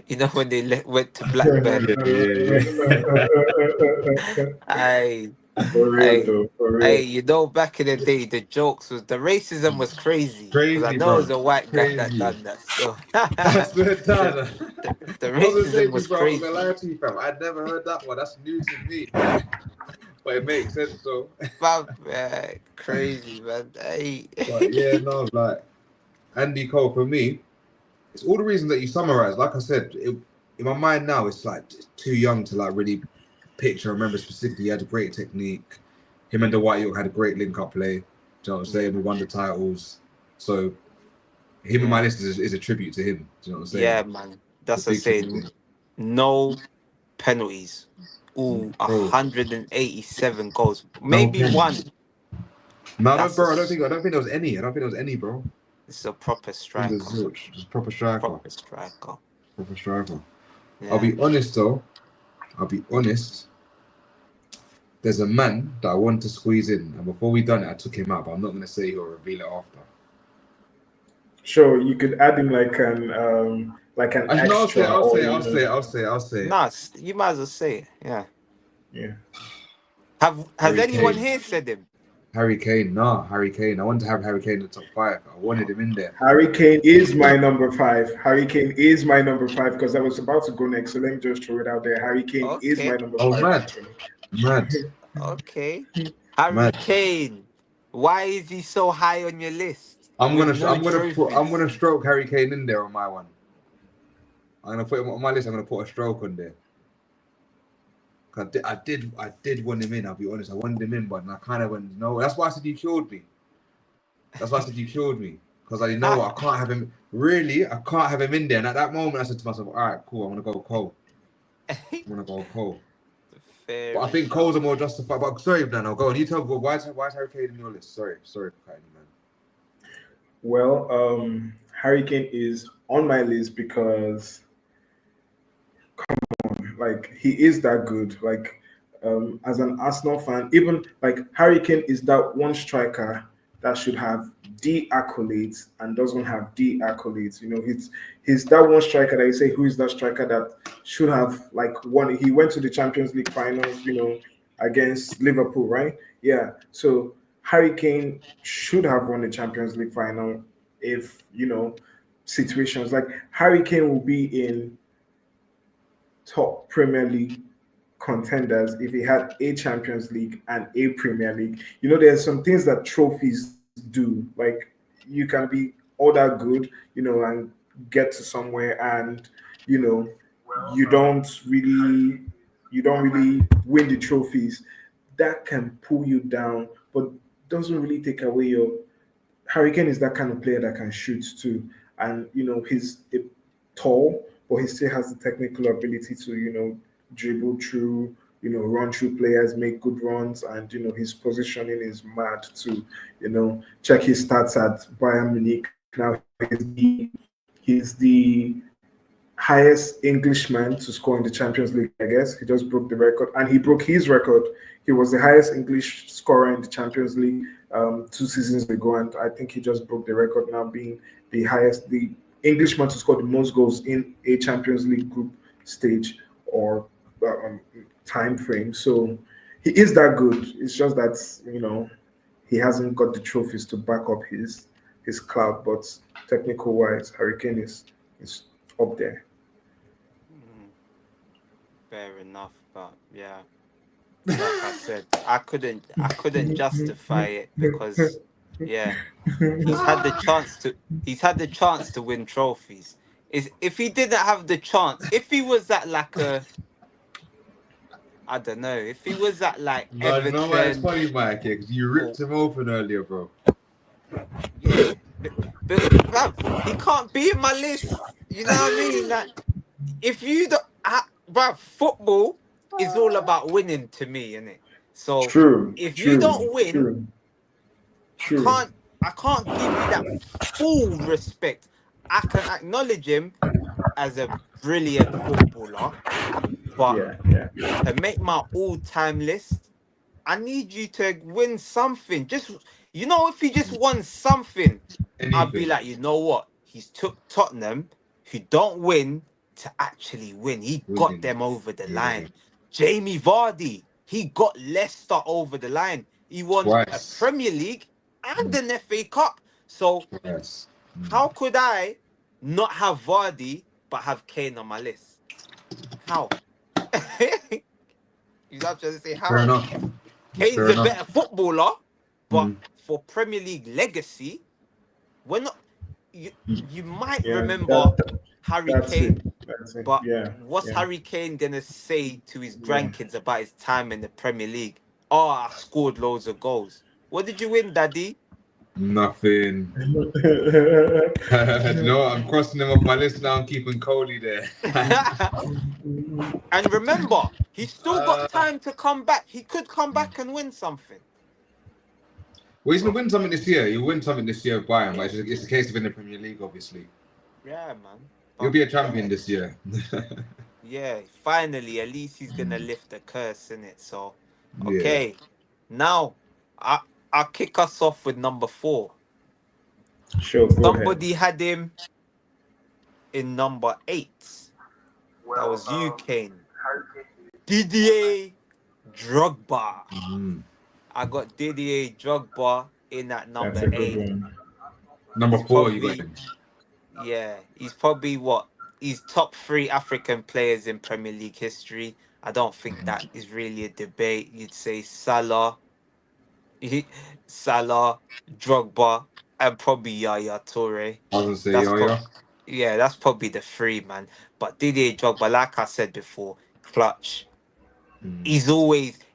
You know when they went to Blackburn. yeah. I For real I though, for Hey, real. you know, back in the day, the jokes was the racism was crazy because I Crazy, know it was bro. a white guy that Crazy. done that. So That's the the, done. the I was gonna say racism to you, was bro, I'm not gonna crazy. lie to you, fam. I'd never heard that one. That's new to me. But it makes sense, so. But, crazy, man. Hey. But yeah, no, like Andy Cole for me, it's all the reasons that you summarized. Like I said, in my mind now, it's like too young to like really picture. Remember specifically, he had a great technique. Him and Dwight York had a great link-up play. Do you know what I'm saying? Yeah, We won the titles, so him in my yeah, list is a tribute to him. Do you know what I'm yeah, saying? man. It's a That's a big tribute to saying. him. No penalties. Ooh, Bro, 187 goals. no Maybe pens. one. No, I don't, That's bro. I don't think there was any. I don't think there was any, bro. it's a proper I think there's striker, man. zilch. Just proper striker. Proper striker. Proper striker. I'll Yeah. be honest though. I'll be honest. There's a man that I wanted to squeeze in, and before we done it, I took him out. But I'm not gonna say he'll reveal it after. Sure, you could add him like an Actually, no, extra, or you know, I'll say it. Nah, you might as well say it. Yeah. yeah. Has Harry anyone Kane. here said him? Harry Kane. Nah, Harry Kane. I wanted to have Harry Kane in the top 5. I wanted him in there. Harry Kane is my number 5. Harry Kane is my number 5 because I was about to go next. So let me just throw it out there. Harry Kane is my Okay. number Oh, 5 mad, actually. mad, Okay. Harry mad. Kane. Why is he so high on your list I'm with gonna, no I'm trophies? gonna stroke Harry Kane in there on my one. I'm gonna put him on my list. I'm gonna put a stroke on there. I did want him in. I'll be honest. I wanted him in, but I kind of went no. That's why I said you killed me. That's why I said you killed me because I know I can't have him. Really, I can't have him in there. And at that moment, I said to myself, "All right, cool. I'm gonna go Cole. I'm gonna go Cole." But Fair I think enough. Cole's are more justified. But sorry, Dan, I'll go on. You tell me why is Harry Kane in your list? Sorry for cutting you, man. Well, Harry Kane is on my list because like he is that good. Like as an Arsenal fan, even like Harry Kane is that one striker that should have D accolades and doesn't have D accolades. You know, he's that one striker that you say who is that striker that should have like won. He went to the Champions League finals, you know, against Liverpool, right? Yeah. So Harry Kane should have won the Champions League final if you know situations like Harry Kane will be in top Premier League contenders if he had a Champions League and a Premier League. You know, there's some things that trophies do. Like you can be all that good, you know, and get to somewhere and you know you don't really win the trophies. That can pull you down, but doesn't really take away your Hurricane is that kind of player that can shoot too, and you know he's tall, but he still has the technical ability to dribble through, run through players, make good runs, and his positioning is mad too. Check his stats at Bayern Munich. Now he's the highest Englishman to score in the Champions League. I guess he just broke the record, and he broke his record. He was the highest English scorer in the Champions League 2 seasons ago, and I think he just broke the record now, being the Englishman to score the most goals in a Champions League group stage or time frame. So he is that good. It's just that he hasn't got the trophies to back up his clout, but technical wise, Hurricane is up there. Fair enough, but yeah, like I said, I couldn't justify it because yeah, he's had the chance to win trophies. Is if he didn't have the chance, if he was at like a I don't know, if he was at like No, you know what? It's Everton funny, Mike, because you or ripped him open earlier, bro. yeah, bruv, he can't be in my list. You know what I mean? Like if you don't, bruv, football is all about winning to me, innit? So True, if you true, don't win, true, I true. can't I can't give you that full respect. I can acknowledge him as a brilliant footballer, but Yeah, yeah. to make my all-time list, I need you to win something. Just, if he just won something, I'd be Anything. like, you know what? He's took Tottenham, who don't win, to actually win. He got Winning. them over the Yeah. line. Jamie Vardy, he got Leicester over the line. He won a Twice. Premier League and an FA Cup. So Yes. how could I not have Vardy but have Kane on my list? How? You know what I'm trying to say? Fair How? enough. Kane's Fair a enough. better footballer, but Mm. for Premier League legacy, we're not. You might Yeah, remember Harry that's Kane, it. That's it. but Yeah, what's yeah, Harry Kane gonna say to his yeah. grandkids about his time in the Premier League? Oh, I scored loads of goals. What did you win, Daddy? Nothing. No, I'm crossing them off my list now. I'm keeping Coley there. And remember, he's still got Uh, time to come back. He could come back and win something. well, he's So, gonna win something this year. He'll win something this year by him. yeah, It's a case of in the Premier League, obviously. yeah, man. He'll But be a champion yeah, this year. yeah. Finally, at least he's gonna lift the curse in it. So, Yeah. okay. Now, I'll kick us off with number 4. Sure, go ahead. Somebody had him in number 8. That was you, Kane. Didier Drogba. Mm. I got Didier Drogba in at That's number a good 8. one. Number He's 4, you got probably, him. yeah, he's probably what? He's top 3 African players in Premier League history. I don't think that is really a debate. You'd say Salah, Salah, Drogba, and probably Yaya Toure. I was gonna say, That's yeah. that's probably the 3, man. But Didier Drogba, like I said before, clutch. Mm.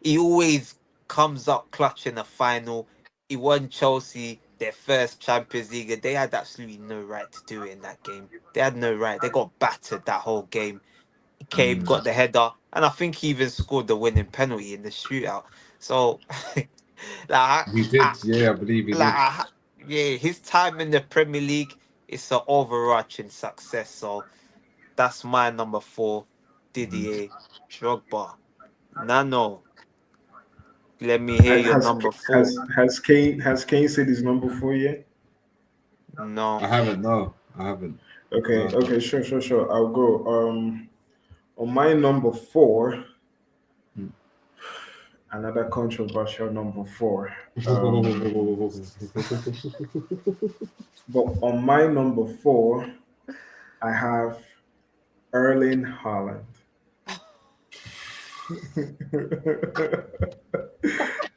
He always comes up clutch in the final. He won Chelsea their first Champions League, and they had absolutely no right to do it in that game. They had no right. They got battered that whole game. He came, got the header, and I think he even scored the winning penalty in the shootout. So, like, He did, yeah, I believe he did. yeah, his time in the Premier League is an overarching success. So that's my number 4, Didier Drogba. Nano, let me hear your Has number 4. has Kane said his number 4 yet? No. I haven't, no. I haven't. Okay, No. okay, sure. I'll go. On my number 4, Mm. another controversial number 4. But on my number 4, I have Erling Haaland.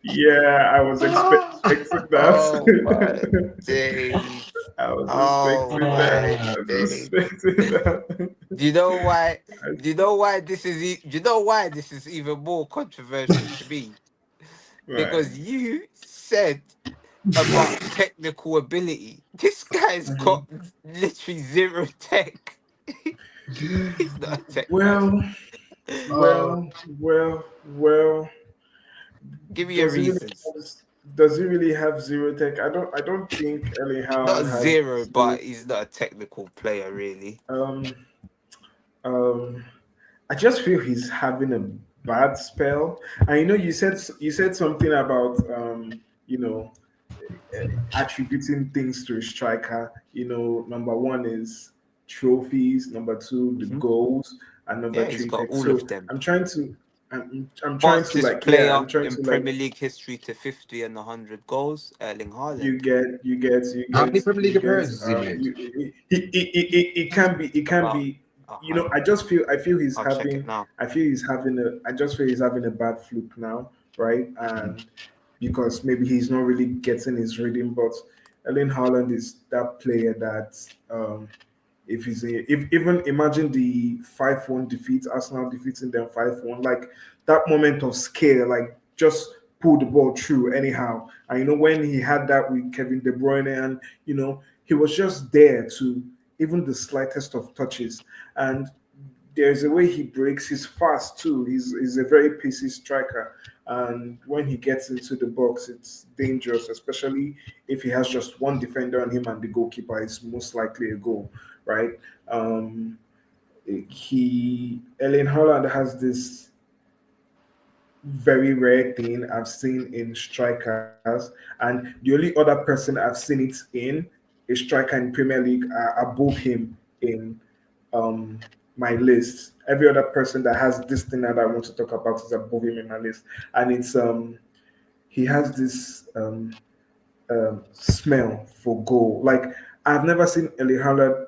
Yeah, I was expecting Oh my that. days. I was Oh expecting my that. I was days. expecting that. Do you know why? Do you know why this is? Do you know why this is even more controversial to me? Right. Because you said about technical ability. This guy's got literally zero tech. He's not a tech guy. Well, well. Give me your Does he really reasons. does he really have zero tech? I don't think Erling Not Haaland has zero, zero. but he's not a technical player, really. Um, um, I just feel he's having a bad spell. And you said something about you know attributing things to a striker. Number one is trophies, number two the Mhm. goals, and number Yeah, he's three got tech. all of So them. I'm trying to Fastest like yeah player I'm trying in to like Premier League history to 50 and 100 goals, Erling you Haaland. get you get you How get many Premier you League get appearances has he made? it can About be. I 100. just feel he's I'll check it now. having a I just feel he's having a bad fluke now, right? Mm. And because maybe he's not really getting his rhythm, but Erling Haaland is that player that if even imagine the 5-1 defeat, Arsenal defeating them 5-1, like that moment of scare, like just pull the ball through anyhow. And when he had that with Kevin De Bruyne, and he was just there to even the slightest of touches. And there's a way he breaks. He's fast too. He's a very pacey striker. And when he gets into the box, it's dangerous, especially if he has just one defender on him and the goalkeeper is most likely a goal, right? Erling Haaland has this very rare thing I've seen in strikers, and the only other person I've seen it in a striker in Premier League above him in um my list. Every other person that has this thing that I want to talk about is above him in my list, and it's he has this smell for goal. Like I've never seen Eli Haaland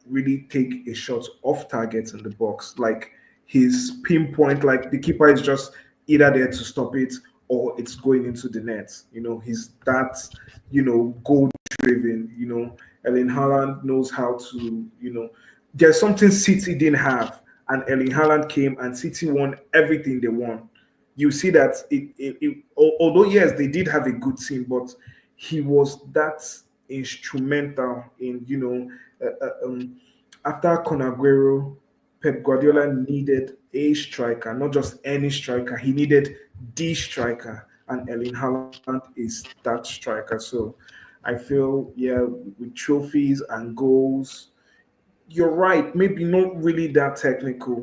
really take a shot off target in the box. Like his pinpoint, like the keeper is just either there to stop it or it's going into the net. He's that, goal driven. Erling Haaland knows how to, there's something City didn't have. And Erling Haaland came and City won everything they won. You see that although yes, they did have a good team, but he was that instrumental in after Conagüero, Pep Guardiola needed a striker, not just any striker. He needed the striker, and Erling Haaland is that striker. So I feel, yeah, with trophies and goals, you're right. Maybe not really that technical,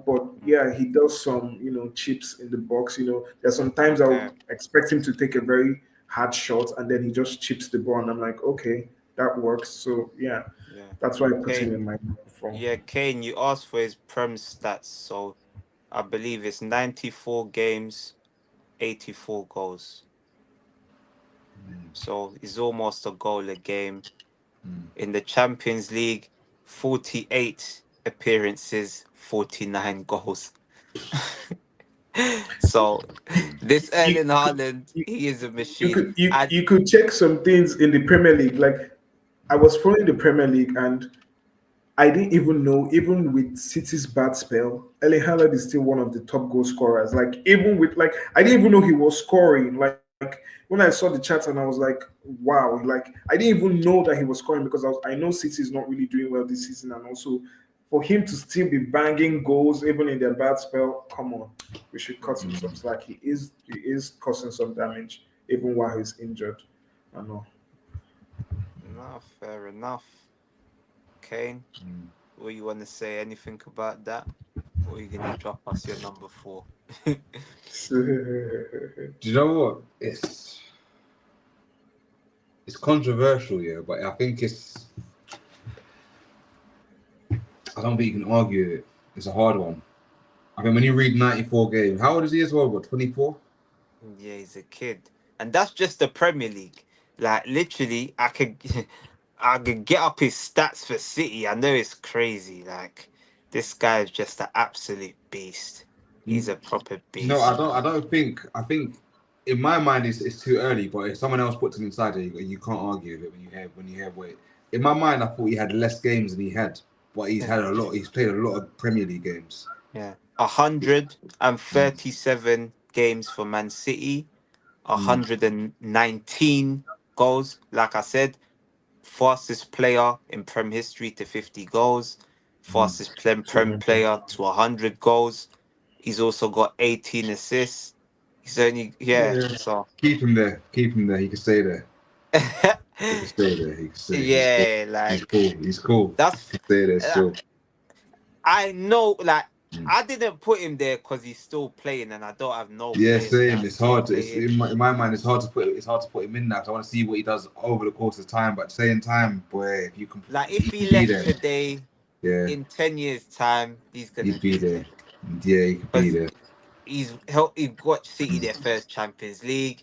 but yeah, he does some, chips in the box. There's sometimes I Okay. would expect him to take a very hard shot and then he just chips the ball, and I'm like, okay, that works. So yeah, Yeah. that's why I put him Kane. in my number four. Yeah, Kane, you asked for his Prem stats, so I believe it's 94 games, 84 goals. So it's almost a goal a game. In the Champions League, 48 appearances, 49 goals. So this You Erling could, Haaland, you, he is a you machine. could you, And you could check some things in the Premier League. Like I was following the Premier League and I didn't even know, even with City's bad spell, Erling Haaland is still one of the top goal scorers. Like even with like I didn't even know he was scoring. Like when I saw the chat and I was like, wow, like I didn't even know that he was scoring because I know City is not really doing well this season, and also for him to still be banging goals even in their bad spell, come on, we should cut him some slack. He is causing some damage even while he's injured. I know. no, fair enough. Kane, what you want to say? Anything about that? Or are you gonna drop us your number 4? Do you know what? It's controversial, yeah, but I think I don't think you can argue it. It's a hard one. I mean, when you read 94 games, how old is he as well? What, 24? Yeah, he's a kid, and that's just the Premier League. Like literally, I could, I could get up his stats for City. I know it's crazy. Like this guy is just an absolute beast. He's a proper No, beast. I think in my mind it's too early, but if someone else puts him inside there, you can't argue with it when you hear weight. In my mind, I thought he had less games than he had, but he's Yeah, had a lot. He's played a lot of Premier League games. yeah. 137 games for Man City. 119 goals. Like I said, fastest player in Prem history to 50 goals. Fastest Prem player to 100 goals. He's also got 18 assists. He's only Yeah. so Keep him there. Keep him there. He can stay there. He can stay there. He can stay. yeah, He's like cool. He's cool. He that's can stay there uh, still. I know, like I didn't put him there because he's still playing, and I don't have no Yeah, players that same. are It's still hard to. It's playing. in my mind. It's hard to put. It's hard to put him in now. 'Cause I want to see what he does over the course of time. But at the same time, boy, if you can, Like he if he can be left there. today, Yeah, in 10 years' time, he's gonna he'd be be there. there Yeah, he could be because there. he's got City their first Champions League.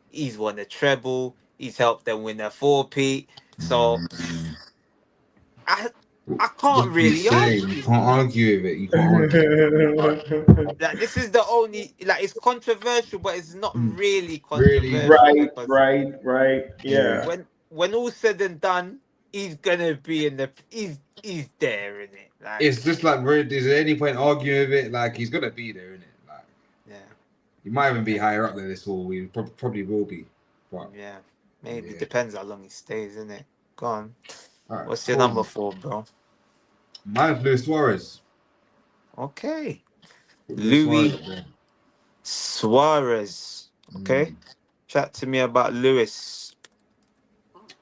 He's won a treble. He's helped them win a four-peat. So I I What can't are you really saying? You argue. can't argue with it. You can't argue with it. But Like this is the only like it's controversial, but it's not really really, controversial Right, because right. yeah. Yeah. when all's said and done, he's gonna be in the he's there in it. It's Like just like, is there any point arguing with it? Like, he's gonna be there, isn't it? Like, yeah, he might even be yeah, higher up than this, or we probably will be. But yeah. Maybe yeah. depends how long he stays in it. Go on. All right, What's your cool. number 4, bro? Mine's Luis Suarez. Okay. Put Luis Suarez Louis up there. Suarez. Okay. Chat to me about Lewis.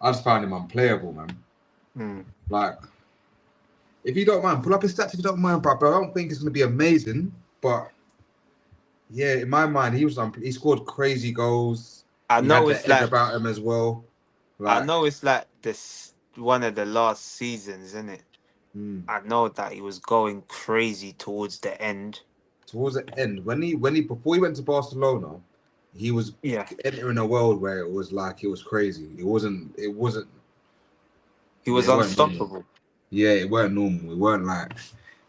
I just found him unplayable, man. Hmm. Like, if you don't mind, pull up his stats if you don't mind, bro. I don't think it's going to be amazing, but Yeah, in my mind, he scored crazy goals. I He had know the it's edge like about him as well. Like, this one of the last seasons, isn't it? mm, I know that he was going crazy towards the end. towards the end, when he before he went to Barcelona, he was Yeah, entering a world where it was like it was crazy. It wasn't. he Yeah, was it weren't normal. unstoppable. Yeah, it weren't normal. It weren't like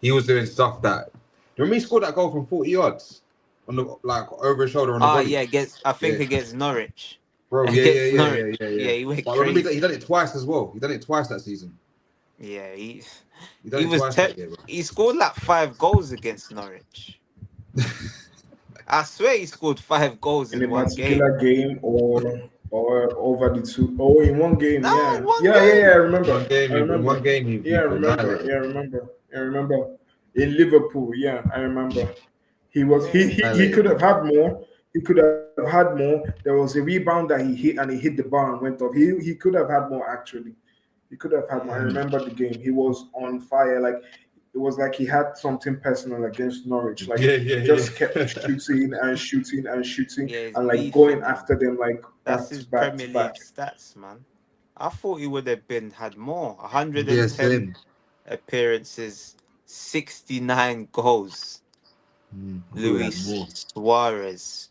he was doing stuff that. Remember he scored that goal from 40 yards on the like over his shoulder on the Ah, volley. yeah, I think Yeah, against Norwich. bro. Yeah, yeah, Against yeah, yeah, Norwich, yeah, yeah, yeah. he went But I remember he crazy. done it twice as well. He done it twice that season. Yeah, He done he it was twice that year, bro. he scored like 5 goals against Norwich. I swear he scored 5 goals In in a one game. particular game or over the two. Oh, in one game, No, in yeah. one Yeah, yeah, yeah, I game. remember. I In one remember. game, Yeah, he I remember. annihilated. Yeah, I remember. I remember. In Liverpool, yeah, I remember. He Yeah. could Annihilated. have had more. He could have had more. There was a rebound that he hit and he hit the bar and went off. He could have had more actually. He could have had more. I Yeah. remember the game. He was on fire. Like it was like he had something personal against Norwich. Like Yeah, he yeah, just kept yeah. shooting and shooting and shooting Yeah, he's and like going beefing them. after them like That's back to his back to Premier back. League stats, man. I thought he would have had more. Yeah, 110 same. appearances, 69 goals. I thought he had Luis more. Suarez,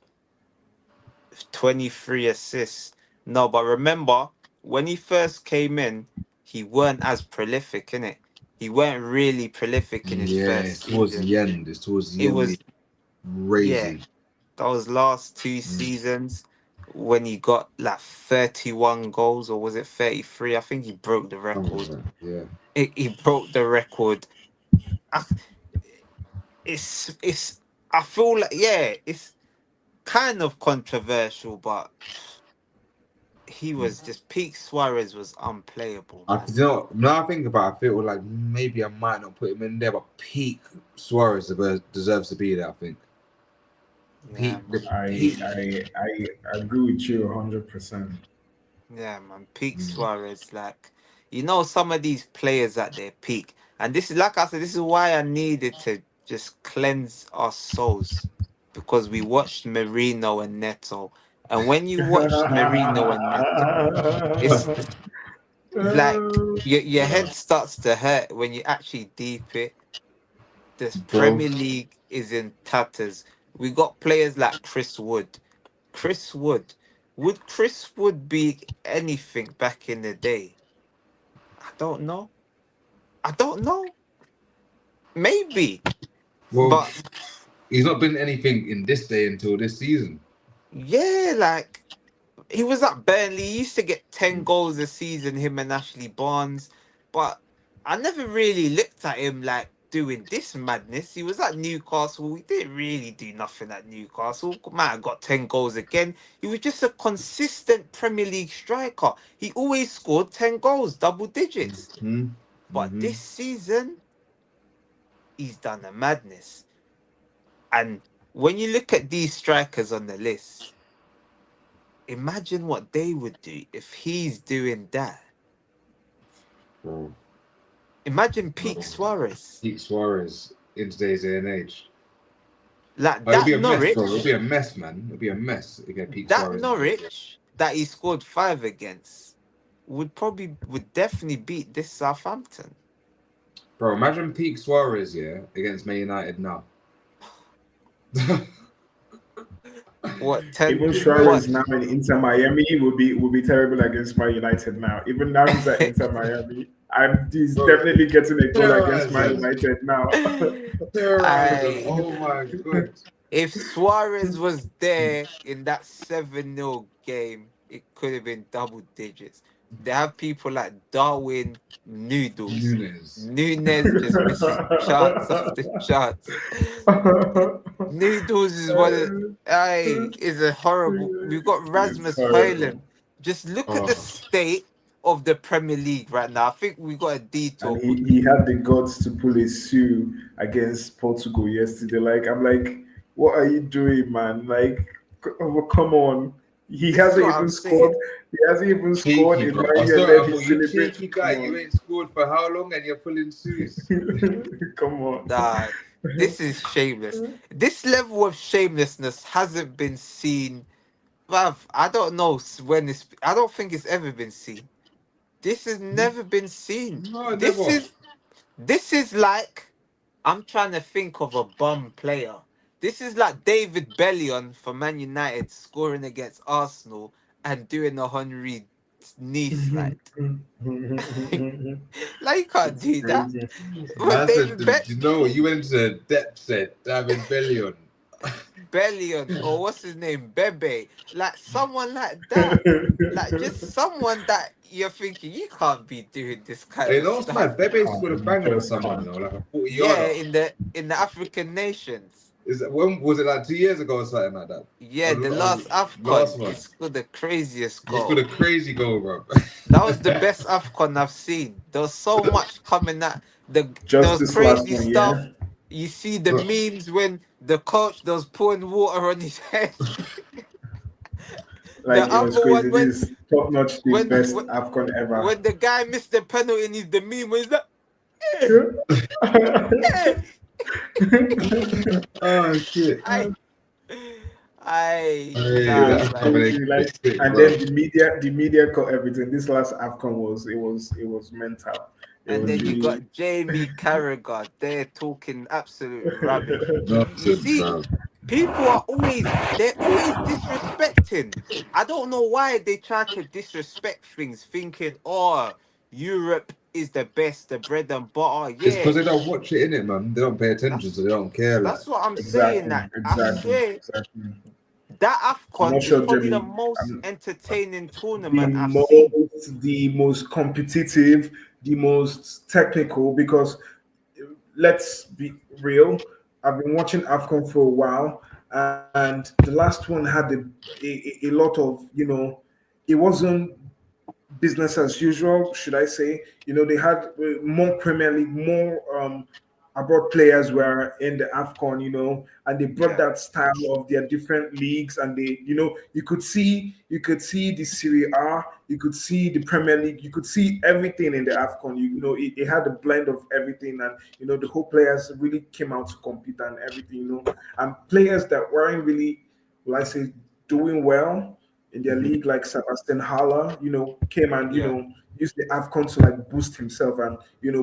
23 assists. No, but remember, when he first came in, he weren't as prolific, innit? He weren't really prolific in his Yeah, first it's towards season. the end. It's towards the It end. was, It's yeah, crazy. those last 2 seasons when he got like 31 goals, or was it 33? I think he broke the Something like record. that. Yeah. He broke the record. I, it's I feel like, yeah, it's kind of controversial, but he was just peak Suarez was unplayable, man. Now I think about it, I feel like maybe I might not put him in there, but peak Suarez deserves to be there, I think. Yeah, The man. peak. I agree with you 100%. Yeah, man. Peak Mm. Suarez, like, some of these players at their peak. And this is, like I said, this is why I needed to just cleanse our souls. Because we watched Merino and Neto. And when you watch Merino and Neto, it's like your head starts to hurt when you actually deep it. This Bro. Premier League is in tatters. We got players like Chris Wood. Chris Wood. Would Chris Wood be anything back in the day? I don't know. I don't know. Maybe. Well, But he's not been anything in this day until this season. yeah, like he was at Burnley. He used to get 10 goals a season, him and Ashley Barnes. But I never really looked at him like doing this madness. He was at Newcastle. He didn't really do nothing at Newcastle. Might have got 10 goals again. He was just a consistent Premier League striker. He always scored 10 goals, double digits. Mm-hmm. But this season, he's done a madness. And when you look at these strikers on the list, imagine what they would do if he's doing that. Bro. Imagine peak Suarez. Peak Suarez in today's day and age. Like It'll that be a mess, bro. It'll Norwich, be a mess, man. It'll be a mess if you get peak that Suarez. Norwich that he scored 5 against would definitely beat this Southampton. Bro, imagine peak Suarez, yeah, against Man United now. What 10? Even What? Suarez now in Inter Miami will be terrible against Man United now. Even now he's at Inter Miami. He's definitely getting a goal against Man United now. Oh my god. If Suarez was there in that 7-0 game, it could have been double digits. They have people like Darwin Noodles. Nunes just misses chance after chance. Noodles is is a horrible. We've got Rasmus Højlund. Just look at the state of the Premier League right now. I think we got a detour. And he had the guts to pull a sue against Portugal yesterday. I'm like, what are you doing, man? Like, come on. He hasn't even scored. He hasn't even scored in Man United. You cheeky guy. You ain't scored for how long and you're pulling sues? Come on. Nah, This is shameless. This level of shamelessness hasn't been seen. Bruv, I don't know when it's. I don't think it's ever been seen. This has never been seen. No, This never. is this is like I'm trying to think of a bum player. This is like David Bellion for Man United scoring against Arsenal and doing a Henry knee slide. Like you can't It's do that. crazy. But Man said, David do you know what? You went into the depth, said David Bellion. Bellion or what's his name, Bebe, like someone like that, like just someone that you're thinking you can't be doing this kind Hey, of no, it's stuff. mad. Bebe Can't, scored a you banger for just someone, can't. you know, like a 40 Yeah, yarder. in the African nations. Is that when was it like 2 years ago or something like that? Yeah, the last Last AFCON, he one. scored the craziest He scored a goal. crazy goal, bro. That was the best AFCON I've seen. There was so much coming at there Just was this last crazy one, stuff. yeah. You see the Bro, memes when the coach was pouring water on his head. Like The it was other one crazy. This is top notch, the when best Afcon ever. when the guy missed the penalty and he's the meme was like, eh, eh. oh shit. I Hey, It nah was that's man. coming crazy. Like, sick, and bro. then the media caught everything. This last Afcon was mental. It And was then you really. got Jamie Carragher there talking absolute rubbish. You Nonsense, see, bro. people are they're always disrespecting. I don't know why they try to disrespect things, thinking, oh, Europe is the best, the bread and butter. It's Yeah, because they don't watch it in it, man. They don't pay attention, that's so they don't care. Like, that's what I'm saying. Exactly, That I exactly, swear exactly. that I'm AFCON not is sure, probably the Jimmy. most I'm entertaining the tournament I've seen. most competitive, the most technical. Because let's be real, I've been watching AFCON for a while, and the last one had a lot of it wasn't business as usual, should I say? They had more Premier League, more abroad players were in the AFCON, and they brought Yeah, that style of their different leagues, and you could see the Serie A, you could see the Premier League, you could see everything in the AFCON. It had a blend of everything, and the whole players really came out to compete and everything, and players that weren't really, well, I say, doing well in their league, like Sebastian Haller, came and yeah. used the AFCON to like boost himself and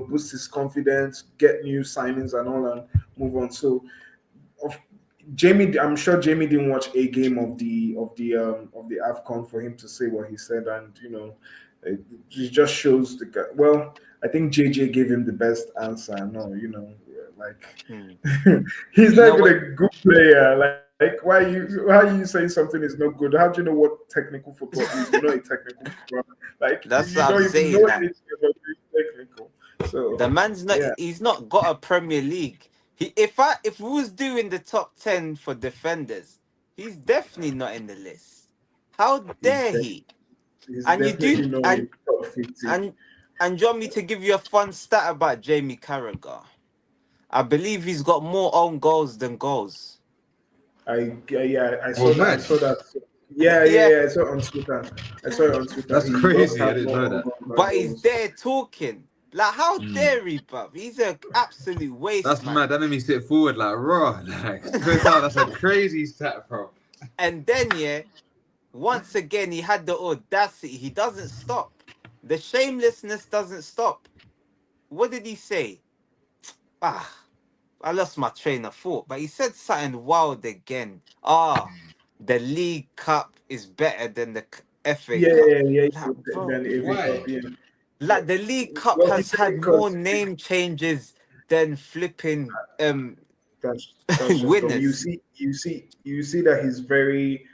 boost his confidence, get new signings and all, and move on. So, of Jamie, I'm sure Jamie didn't watch a game of the AFCON for him to say what he said, and it just shows the guy. Well, I think JJ gave him the best answer. No, like Hmm. he's You not know even what? a good player. Like why are you saying something is not good? How do you know what technical football is? You're not a technical footballer. Like That's you what I'm don't even saying. know That anything about being technical. the So man's not. yeah, He's not got a Premier League. If we was doing the top 10 for defenders, he's definitely not in the list. How he's dare de- he? he's And you do definitely not in top 50. and and do you want me to give you a fun stat about Jamie Carragher? I believe he's got more own goals than goals. Yeah, I oh saw that. I man, saw that. Yeah, yeah, Yeah, yeah. I saw it on Twitter. I saw it on Twitter. that's He does crazy. I have didn't more know on that. goal than but he's goals. there talking. Like, how Mm. dare he, bruv? He's an absolute waste, That's man. mad. That made me sit forward like raw. Like, straight out. That's a crazy stat, bro. And then, yeah, once again, he had the audacity. He doesn't stop. The shamelessness doesn't stop. What did he say? Ah, I lost my train of thought. But he said something wild again. Ah, the League Cup is better than the FA Yeah, Cup. yeah, yeah. Like, bro, Then the FA Why? Cup, yeah. like the League Cup Well, he has said had more because name changes than flipping that's just dumb. You winners. see, that he's very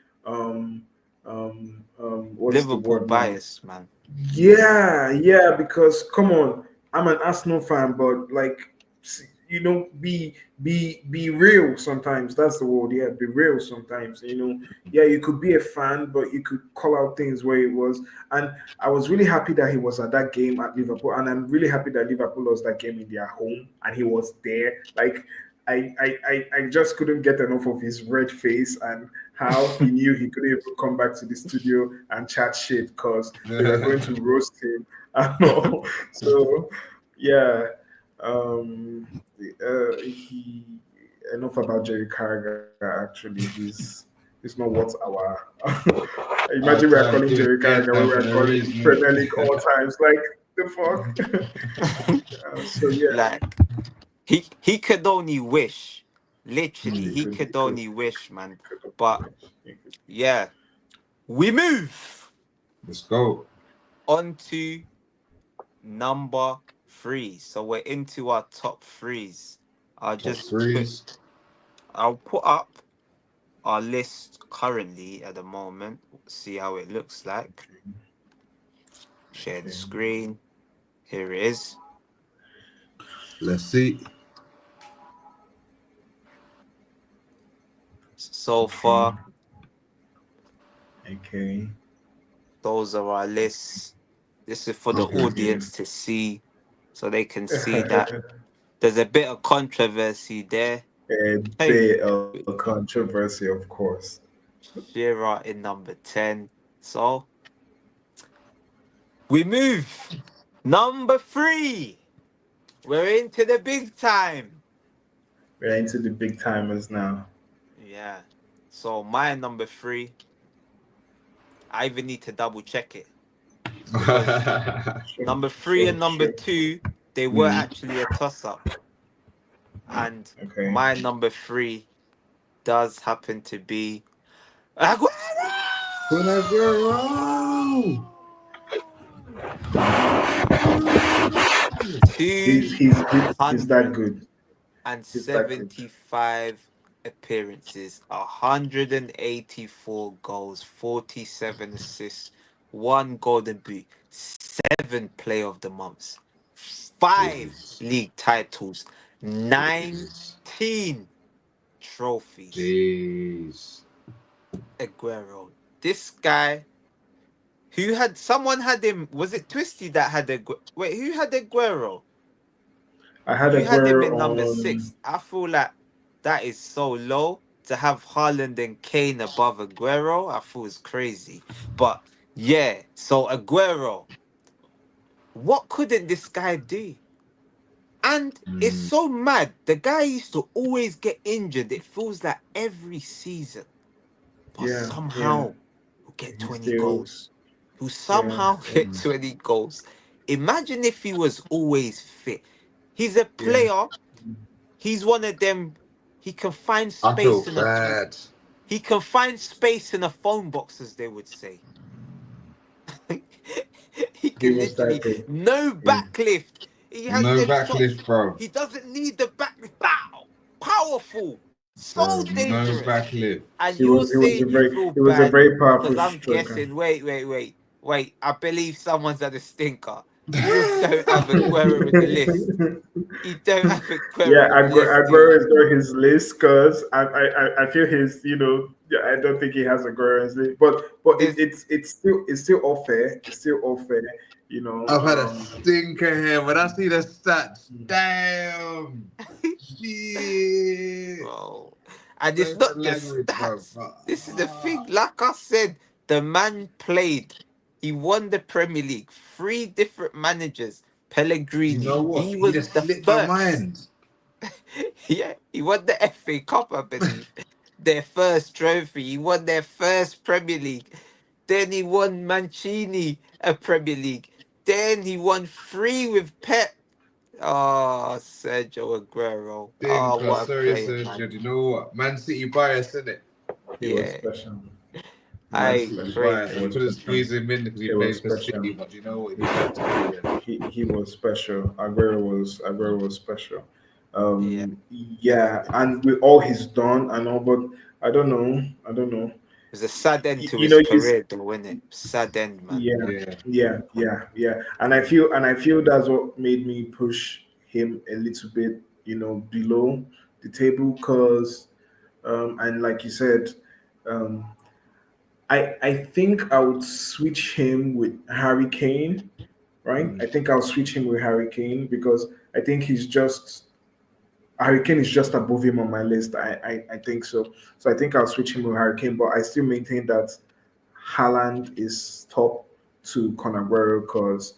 what's the Liverpool word now? bias, man. Yeah, yeah, because come on, I'm an Arsenal fan, but like, be real sometimes. That's the word. Yeah, be real sometimes. Yeah, you could be a fan, but you could call out things where it was. And I was really happy that he was at that game at Liverpool, and I'm really happy that Liverpool lost that game in their home, and he was there. Like, I just couldn't get enough of his red face and how he knew he couldn't even come back to the studio and chat shit because they were going to roast him. I know. So yeah, he enough about Jerry Carragher. Actually, he's not what our. Imagine we are calling Jerry Carragher when we are calling Premier League all times. Like the fuck. So yeah, Like he could only wish. Literally, he he could, could he could, only wish, man. he could, But he could. yeah, we move Let's go. on to number 3. So we're into our top threes. I'll Top just put threes. I'll put up our list currently at the moment. See how it looks like. Share the Okay. screen. Here it is. Let's see. So far, Okay. those are our lists. This is for the Okay. audience to see, so they can see that there's a bit of controversy there. A Hey, bit of controversy, of course. Shearer in number 10. So we move. Number 3. We're into the big time. We're into the big timers now. Yeah. So my number 3, I even need to double check it. Sure, Number 3 and number sure. 2, they were actually a toss-up. And Okay. my number 3 does happen to be Aguero! He's that good. And He's that good. 75 appearances, 184 goals, 47 assists, 1 golden boot, 7 player of the months, 5 Jesus. league titles, 19 trophies. Jeez. Aguero. This guy, someone had him, was it Twisty that had wait, who had Aguero? I had You had him Aguero in number on 6. I feel like that is so low to have Haaland and Kane above Aguero. I feel it's crazy. But yeah, so Aguero, what couldn't this guy do? And it's so mad. The guy used to always get injured. It feels like every season. But somehow he'll get He's 20 still goals. He'll somehow get 20 goals. Imagine if he was always fit. He's a player. He's one of them. He can find I feel space in bad. he can find space in a phone box, as they would say. He can was that literally good. no backlift. He has No them shots. backlift, bro. He doesn't need the backlift. Pow! Powerful. So Bro, no dangerous. backlift. And you're saying you feel It was a bad very powerful because I'm striker. guessing. Wait. I believe someone's had a stinker. You don't have Aguero in the list. You don't have Aguero in the list, do Aguero you? is not his list because I feel his I don't think he has Aguero in his list, but it's still all fair. It's still all fair. I've had a stinker here. When I see the stats, damn. Shit. Bro. And it's That's not the the language, bro. stats. This is the thing. Like I said, the man played. He won the Premier League. 3 different managers. Pellegrini. You know what? He He was just the slipped my first. mind. Yeah, he won the FA Cup, I believe. Their first trophy. He won their first Premier League. Then he won Mancini a Premier League. Then he won 3 with Pep. Oh, Sergio Aguero. Oh, Stinker, what a sorry, player, Sergio. man. You know what? Man City bias, isn't it? He was Yeah, special. Man I City crazy. bias. We couldn't squeeze him in because he It was plays for special. City, but you know what? He had to be there. He was special. Aguero was special. Yeah, And with all he's done and all, but I don't know. it was a sad end to You his know, he's career, though, wasn't it? Sad end, man. Yeah. And I feel that's what made me push him a little bit, below the table, because and like you said, um, I think I would switch him with Harry Kane, right? I think I'll switch him with Harry Kane because I think Harry Kane is just above him on my list. I think so. So I think I'll switch him with Harry Kane, but I still maintain that Haaland is top to Conor Aguero because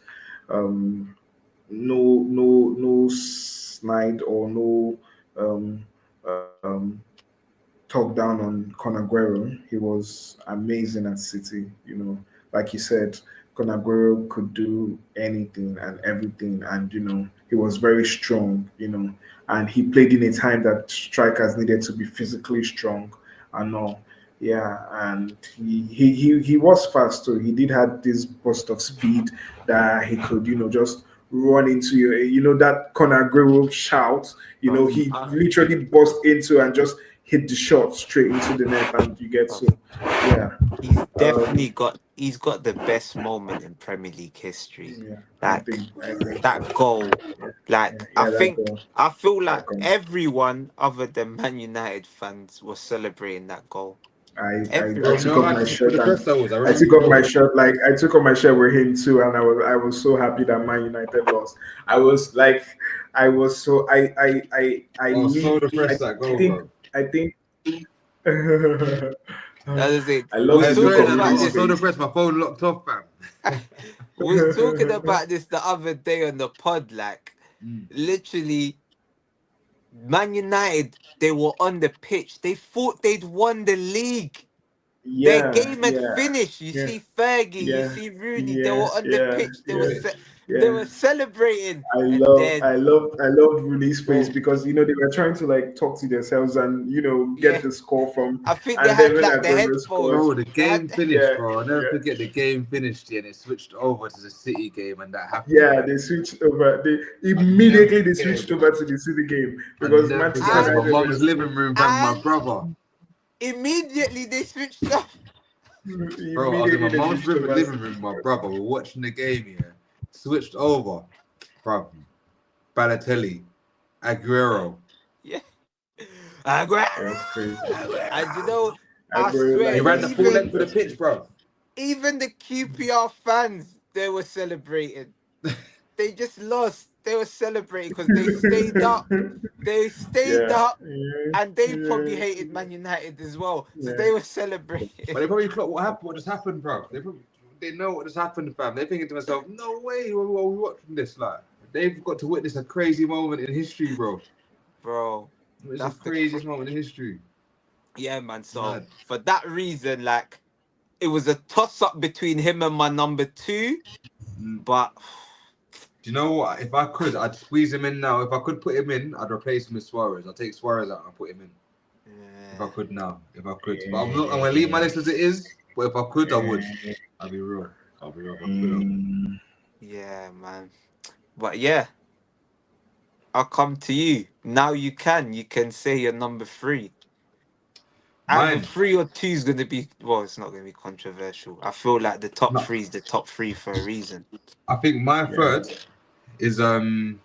no snide or no talk down on Carragher. He was amazing at City. Like you said, Carragher could do anything and everything, and he was very strong. And he played in a time that strikers needed to be physically strong and all. Yeah, and he was fast too. He did have this burst of speed that he could, just run into you. That Conor Aguero shout. He literally burst into and just hit the shot straight into the net, and you get to yeah. He's definitely got the best moment in Premier League history. Yeah, Like I think that goal. Like yeah, I feel like that goal. everyone other than Man United fans was celebrating that goal. I Everyone. took off my shirt. The first that was, I I remember took off my shirt. Like I took off my shirt with him too, and I was so happy that Man United lost. I was like, I was so I I was so lived- depressed that goal, think bro. I think. That is it. I love We're I the look talking on about I Rudy's was so this. face. depressed, my phone locked off, fam. We were talking about this the other day on the pod. Like literally, Man United, they were on the pitch. They thought they'd won the league. Their Yeah, game had yeah, finished. You yeah, see Fergie, you yeah, see Rooney. They yeah, were on the yeah, pitch. yeah, They were yeah. celebrating, I and love, then I love, I loved Rooney's face Bro, because they were trying to like talk to themselves and yeah, get the score from, I think they and then had when like the Aguero scored, headphones. the They game had finished, yeah, bro. I'll never yeah, forget the game finished, and it switched over to the City game, and that happened. yeah, they switched over. They I'll never immediately they forget it, switched bro. over to the City game I'll because never Manchester forget it. My and United were mom's living scoring. room, fam, my and brother. immediately they switched off. Bro, I was in my Immediately they mom's switched over. living room, my brother. We're watching the game, yeah. Switched over, bro. Balotelli, Aguero. Yeah, Aguero. That's crazy. And I Aguero, He swear, ran the full length of the that's pitch, bro. even the QPR fans, they were celebrating. They just lost. They were celebrating because they stayed up. They stayed yeah, up, yeah, and they probably yeah, hated Man United as well. So yeah. they were But celebrating. they probably clocked what just happened, bro. They know what just happened, fam. They're thinking to themselves, no way, are we watching this? Like, they've got to witness a crazy moment in history, bro. Bro, It's the that's the craziest moment in history. yeah, man. So Mad. for that reason, like, it was a toss-up between him and my number 2. But Do you know what? If I could, I'd squeeze him in now. If I could put him in, I'd replace him with Suarez. I'd take Suarez out and put him in. If I could now. If I could. But I'm going to leave my list as it is. But if I could, I would. I'll be real. If I could. yeah, man. But yeah, I'll come to you. Now you can say your number 3. Either Mine. 3 or 2 is going to be, well, it's not going to be controversial. I feel like the top No. 3 is the top 3 for a reason. I think my third is the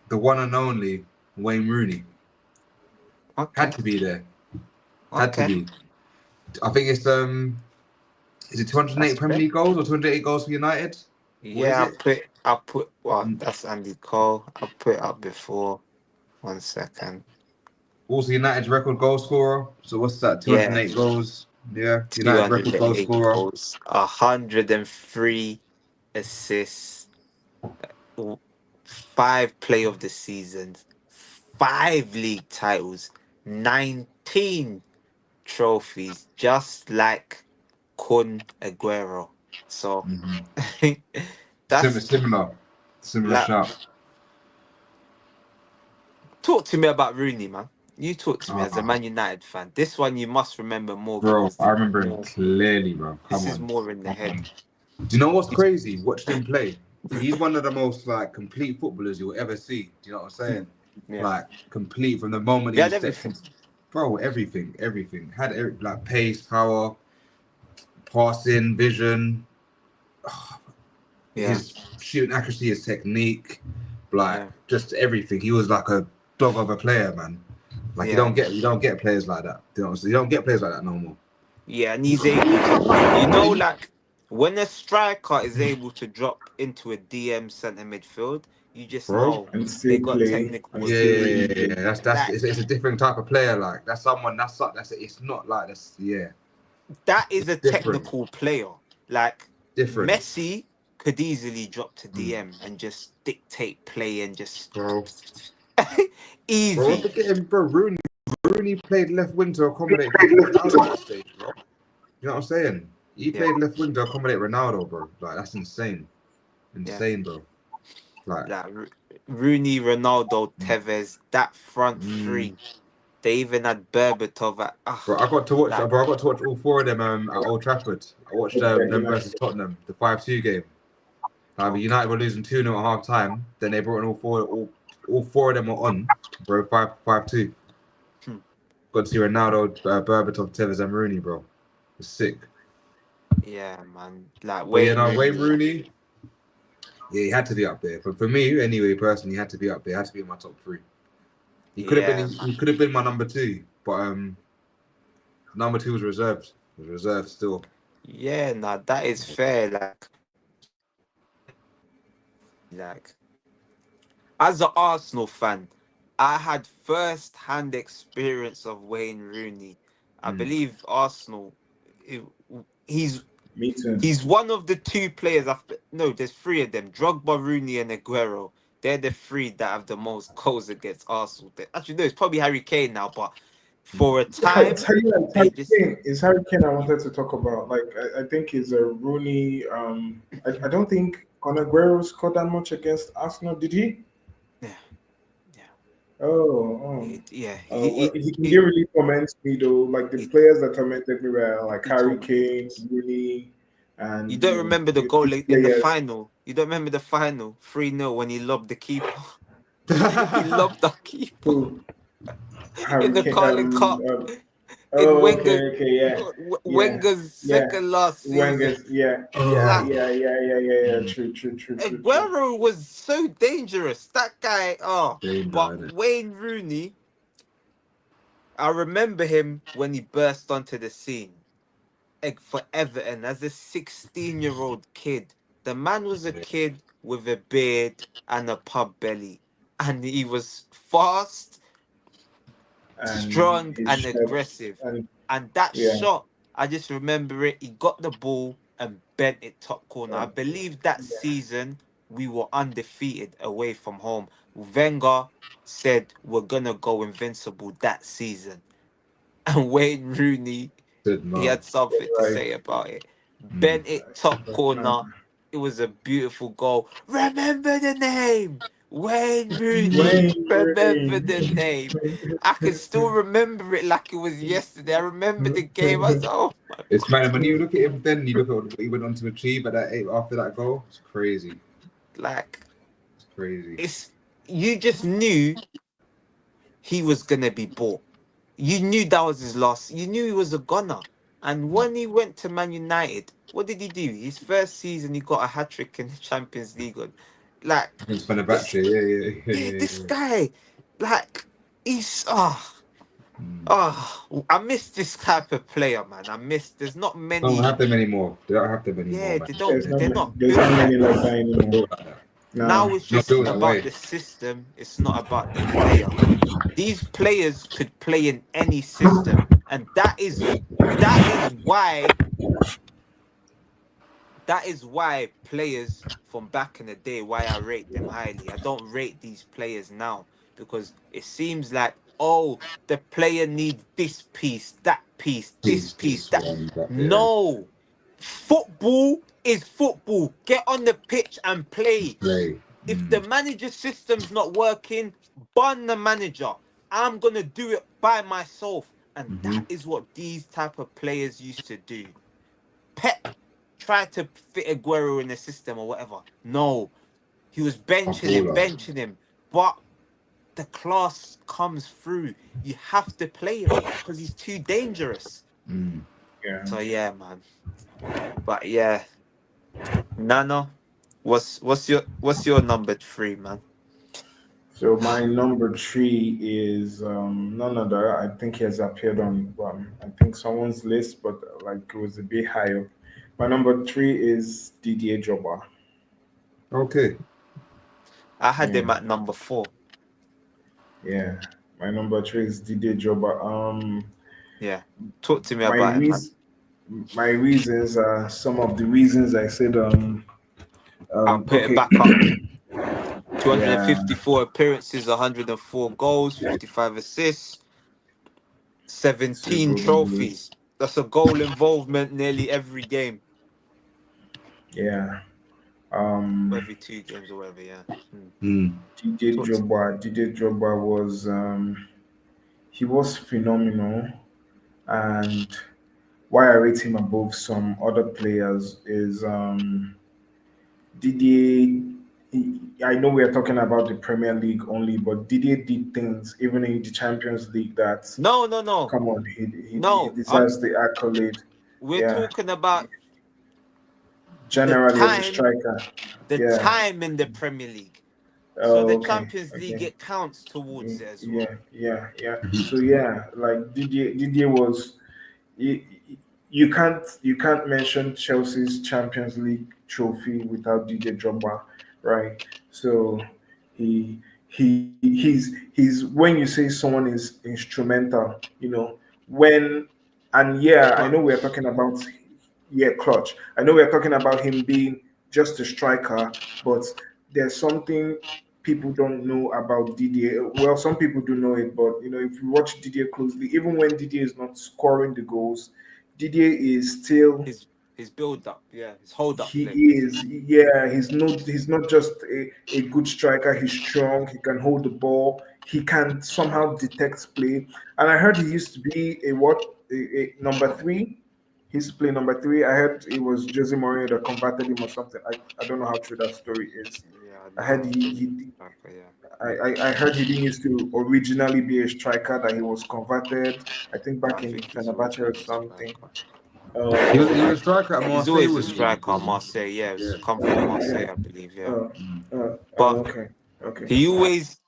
one and only Wayne Rooney. Okay. Had to be there. Had to be. I think it's is it 208 That's Premier fair. League goals or 208 goals for United? Yeah, is I'll put, well, that's Andy Cole. I'll put it up before. 1 second. Also United's record goal scorer. So what's that? 208 goals. Yeah. United's record goal 208 scorer. goals, 103 assists, 5 play of the seasons, 5 league titles, 19 trophies, just like Kun Aguero. So that's Similar like, shout. talk to me about Rooney, man. You talk to me as a Man United fan. This one you must remember more, Bro, because I remember him clearly, bro. this is more in the head. Do you know what's crazy? Watching him play. He's one of the most like complete footballers you'll ever see. Do you know what I'm saying? Yeah. Like complete from the moment He he had everything. Bro, everything. Had like pace, power, passing, vision. Yeah. His shooting accuracy, his technique, like just everything. He was like a dog of a player, man. Like you don't get players like that. You don't get players like that no more. Yeah, and he's able to, like when a striker is able to drop into a DM centre midfield, you just know And they still got play. technical. Yeah. That's Like, it's a different type of player. Like that's someone that's it's not like this. Yeah, that is a different. technical player. Like Different. Messi could easily drop to DM and just dictate play and just Bro, easy. bro, forget him, bro. Rooney Rooney played left wing to accommodate Ronaldo at that stage, bro. You know what I'm saying? He played left wing to accommodate Ronaldo, bro. Like, that's insane. Insane, bro. Like Rooney, Ronaldo, Tevez, that front three. They even had Berbatov at. Bro, I got to watch all four of them at Old Trafford. I watched them versus Tottenham, the 5-2 game. United were losing 2-0 at half time. Then they brought in all four of them were on, bro. 5-2. Got to see Ronaldo, Berbatov, Tevez, and Rooney, bro. It's sick. Yeah, man. Like Wayne Rooney. Yeah, he had to be up there. But for me, anyway, personally, he had to be up there. He had to be in my top 3. He could have been my number 2, but number 2 was reserved. It was reserved still. Yeah, nah, that is fair. Like as an Arsenal fan, I had first-hand experience of Wayne Rooney. I believe Arsenal. Me too. He's one of the 2 players. No, there's 3 of them: Drogba, Rooney, and Aguero. They're the 3 that have the most goals against Arsenal. Actually, no, it's probably Harry Kane now, but for a time, it's Harry Kane I wanted to talk about. Like, I think he's a Rooney. I don't think Aguero scored that much against Arsenal. Did he? Yeah. He really comments me though. Like the players that tormented me were like Harry Kane, Rooney, and you don't remember the goal in the final. You don't remember the final 3-0 when he lobbed the keeper. He lobbed the keeper in the Carling Cup. Wenger's second last season. True. Aguero was so dangerous. That guy, but Wayne Rooney, I remember him when he burst onto the scene for Everton as a 16-year-old kid. The man was a kid with a beard and a pub belly, and he was fast, strong, and aggressive. And that shot, I just remember it. He got the ball and bent it top corner. I believe that season we were undefeated away from home. Wenger said we're gonna go invincible that season, and Wayne Rooney, he had something to say about it. Bent it top corner. It was a beautiful goal. Remember the name, Wayne Rooney. Remember the name. I can still remember it like it was yesterday. I remember the game. I was it's man. When you look at him, then you look at what he went on to achieve at that after that goal. It's crazy. Like, it's crazy. You just knew he was gonna be bought. You knew that was his last. You knew he was a goner. And when he went to Man United, what did he do? His first season, he got a hat-trick in the Champions League. Like, this guy, like, he's I miss this type of player, man. There's not many. They don't have them anymore. Yeah, man. They're not. There's not many like that anymore. Now it's just about the system. It's not about the player. These players could play in any system, and that is why players from back in the day, why I rate them highly. I don't rate these players now because it seems like, the player needs this piece, that piece, this piece, that. No, football is football. Get on the pitch and play. If the manager system's not working, burn the manager. I'm gonna do it by myself, and that is what these type of players used to do. Pep tried to fit Aguero in the system or whatever. No, he was benching him, but the class comes through. You have to play him because he's too dangerous. So yeah, man. But yeah, Nano, what's your number 3, man? So my number 3 is none other. I think he has appeared on I think someone's list, but like it was a bit high up. My number 3 is Didier Drogba. Okay. I had him at number 4. Yeah, my number 3 is Didier Drogba. Yeah, talk to me about it, man. My reasons are some of the reasons I said. I'll put it back up. 254 appearances, 104 goals, 55 assists. 17 trophies. That's a goal involvement nearly every game. Yeah. Every 2 games or whatever, yeah. Didier Drogba was he was phenomenal, and why I rate him above some other players is Didier. I know we are talking about the Premier League only, but Didier did things even in the Champions League that, No, no, no. come on, he No. deserves the accolade. We're Yeah, talking about the generally as a time, striker. the Yeah. time in the Premier League. So Oh, the okay. Champions League, Okay. it counts towards it as Yeah, well. yeah. So yeah, like Didier was. You, you can't mention Chelsea's Champions League trophy without Didier Drogba, right? So he's when you say someone is instrumental, when and yeah, I know we're Clutch. talking about clutch. I know we're talking about him being just a striker, but there's something people don't know about Didier. Well, some people do know it, but if you watch Didier closely, even when Didier is not scoring the goals, Didier is still His build up, yeah. His hold up he play. is yeah. He's not just a good striker. He's strong. He can hold the ball. He can somehow detect play. And I heard he used to be a number three. He used to play number three. I heard it was Jose Mourinho that converted him or something. I don't know how true that story is. Yeah, I heard no. Yeah. I heard he didn't used to originally be a striker, that he was converted, I think No, I back in think he's always Fenerbahce or been a something. striker. He was a Okay. striker at He's Marseille, always a wasn't he? striker at Marseille, yeah. Yeah. He's come from Yeah. Marseille, I believe, yeah. Oh, But okay. Okay. he always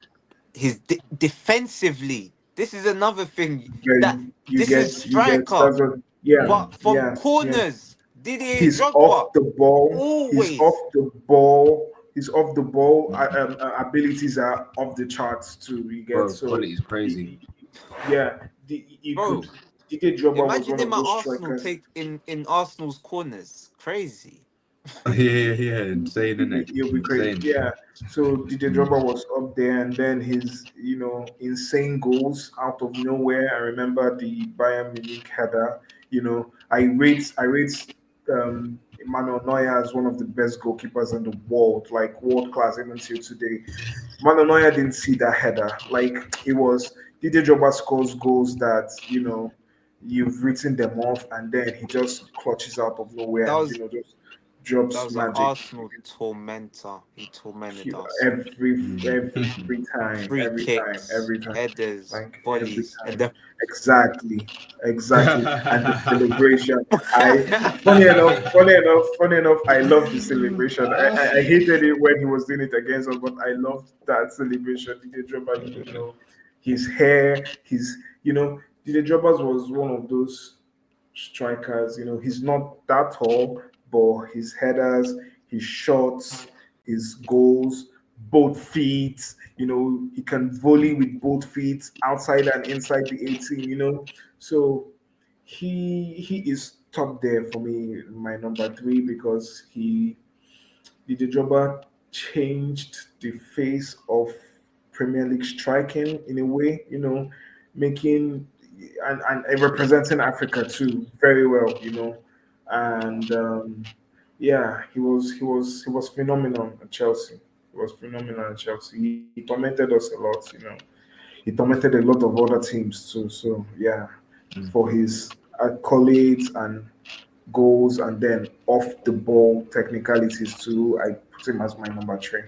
defensively. This is another thing Yeah, that you this is get striker, that's what. Yeah, but from yeah. corners, Didier He's Drogba off the ball. He's off always, the ball. His off the ball abilities are off the charts too. You get Bro, so. quality is crazy. Yeah, you bro. could. Didier Drogba was Imagine one him of at those Arsenal strikers. take in Arsenal's corners, crazy. Yeah, insane, isn't it? It'll be crazy. Insane. Yeah. So Didier Drogba was up there, and then his insane goals out of nowhere. I remember the Bayern Munich header. I rate Manuel Neuer as one of the best goalkeepers in the world, like world class even till today. Manuel Neuer didn't see that header. Like, it was Didier Drogba scores goals that you've written them off, and then he just clutches out of nowhere That and was just that drops was an magic. Arsenal tormentor. He tormented He- Arsenal. every Free time, kicks, every time, headers, like every volleys, and time. the Exactly, and the celebration. Funny enough, I love the celebration. I hated it when he was doing it against us, but I loved that celebration. Didier Drogba, his hair, Didier Drogba was one of those strikers. He's not that tall, but his headers, his shots, his goals, both feet. He can volley with both feet outside and inside the 18. So he is top there for me, my number three, because the Drogba changed the face of Premier League striking in a way, making and representing Africa too very well, and yeah, he was phenomenal at Chelsea. He was phenomenal at Chelsea. He tormented us a lot, He tormented a lot of other teams too. So yeah, for his accolades and goals, and then off the ball technicalities too, I put him as my number three.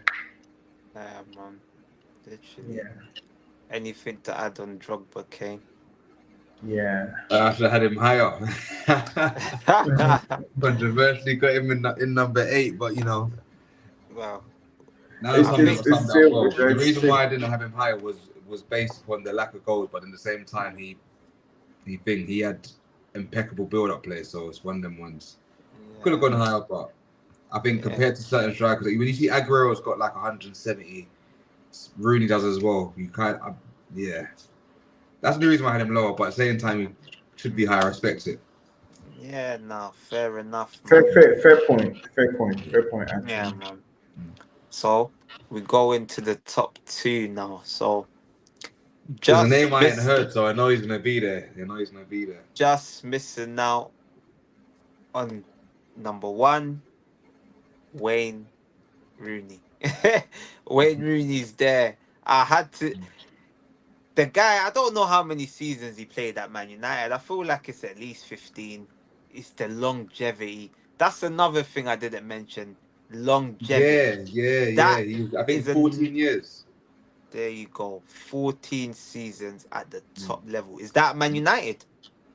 man, literally. Yeah, Anything to add on Drogba, Kane? yeah. I should have had him higher. Controversially got him in number 8, but Well, now It's I something think got it's, it's summed up still well. The it's reason still why I didn't have him higher was based upon the lack of goals, but in the same time he had impeccable build-up play, so it's one of them ones. Could have gone higher, but I think yeah. compared to certain strikers, when you see Aguero's got like 170, Rooney does as well. You can't, yeah. That's the reason why I had him lower, but at the same time, he should be higher. I respect it. Yeah, no, fair enough, fair, man. fair, fair point. Yeah, Actually, man. So we go into the top 2 now. So Because the Just name I ain't miss, heard, so I know he's gonna be there. just missing out on number one, Wayne Rooney. Wayne Rooney's there. I had to. The guy, I don't know how many seasons he played at Man United. I feel like it's at least 15. It's the longevity. That's another thing I didn't mention. Longevity. Yeah. That I think is 14 years. there you go. 14 seasons at the top level. Is that Man United?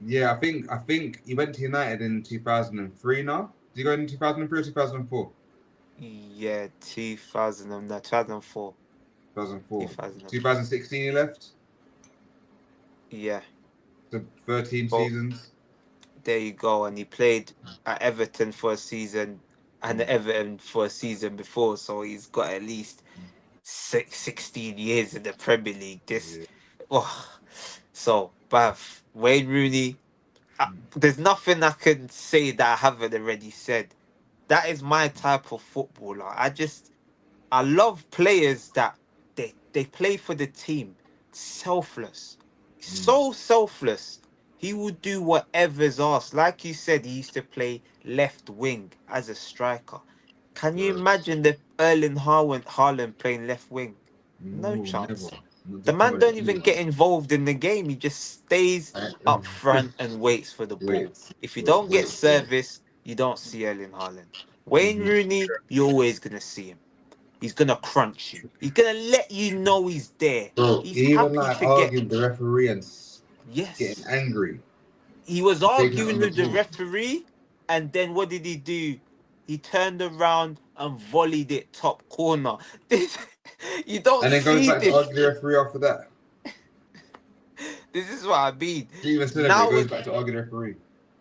Yeah, I think he went to United in 2003 now. Did he go in 2003 or 2004? Yeah, 2000, no, 2004. 2004. 2004. 2016 he left. Yeah. So 13 But seasons. there you go. And he played at Everton for a season and Everton for a season before. So he's got at least 16 years in the Premier League. This, Yeah. oh, so, bruv, Wayne Rooney, there's nothing I can say that I haven't already said. That is my type of footballer. I love players that they play for the team. Selfless. So selfless. He would do whatever's asked. Like you said, he used to play left wing as a striker. Can you imagine the Erling Haaland playing left wing? No No, never. chance. Not The to man cover don't the even get involved in the game. He just stays up front and waits for the ball. Wait. If you don't get service, you don't see Erling Haaland. Wayne Rooney, you're always gonna see him. He's gonna crunch you. He's gonna let you know he's there. Bro, He's even happy like to get. arguing with the referee and getting Yes. angry. He was Taking it arguing on the with the ball. referee, and then what did he do? He turned around and volleyed it top corner. This, you don't And then goes see back to this. argue the referee after that. This is what I mean. Didn't even celebrate, Now goes back to argue the referee.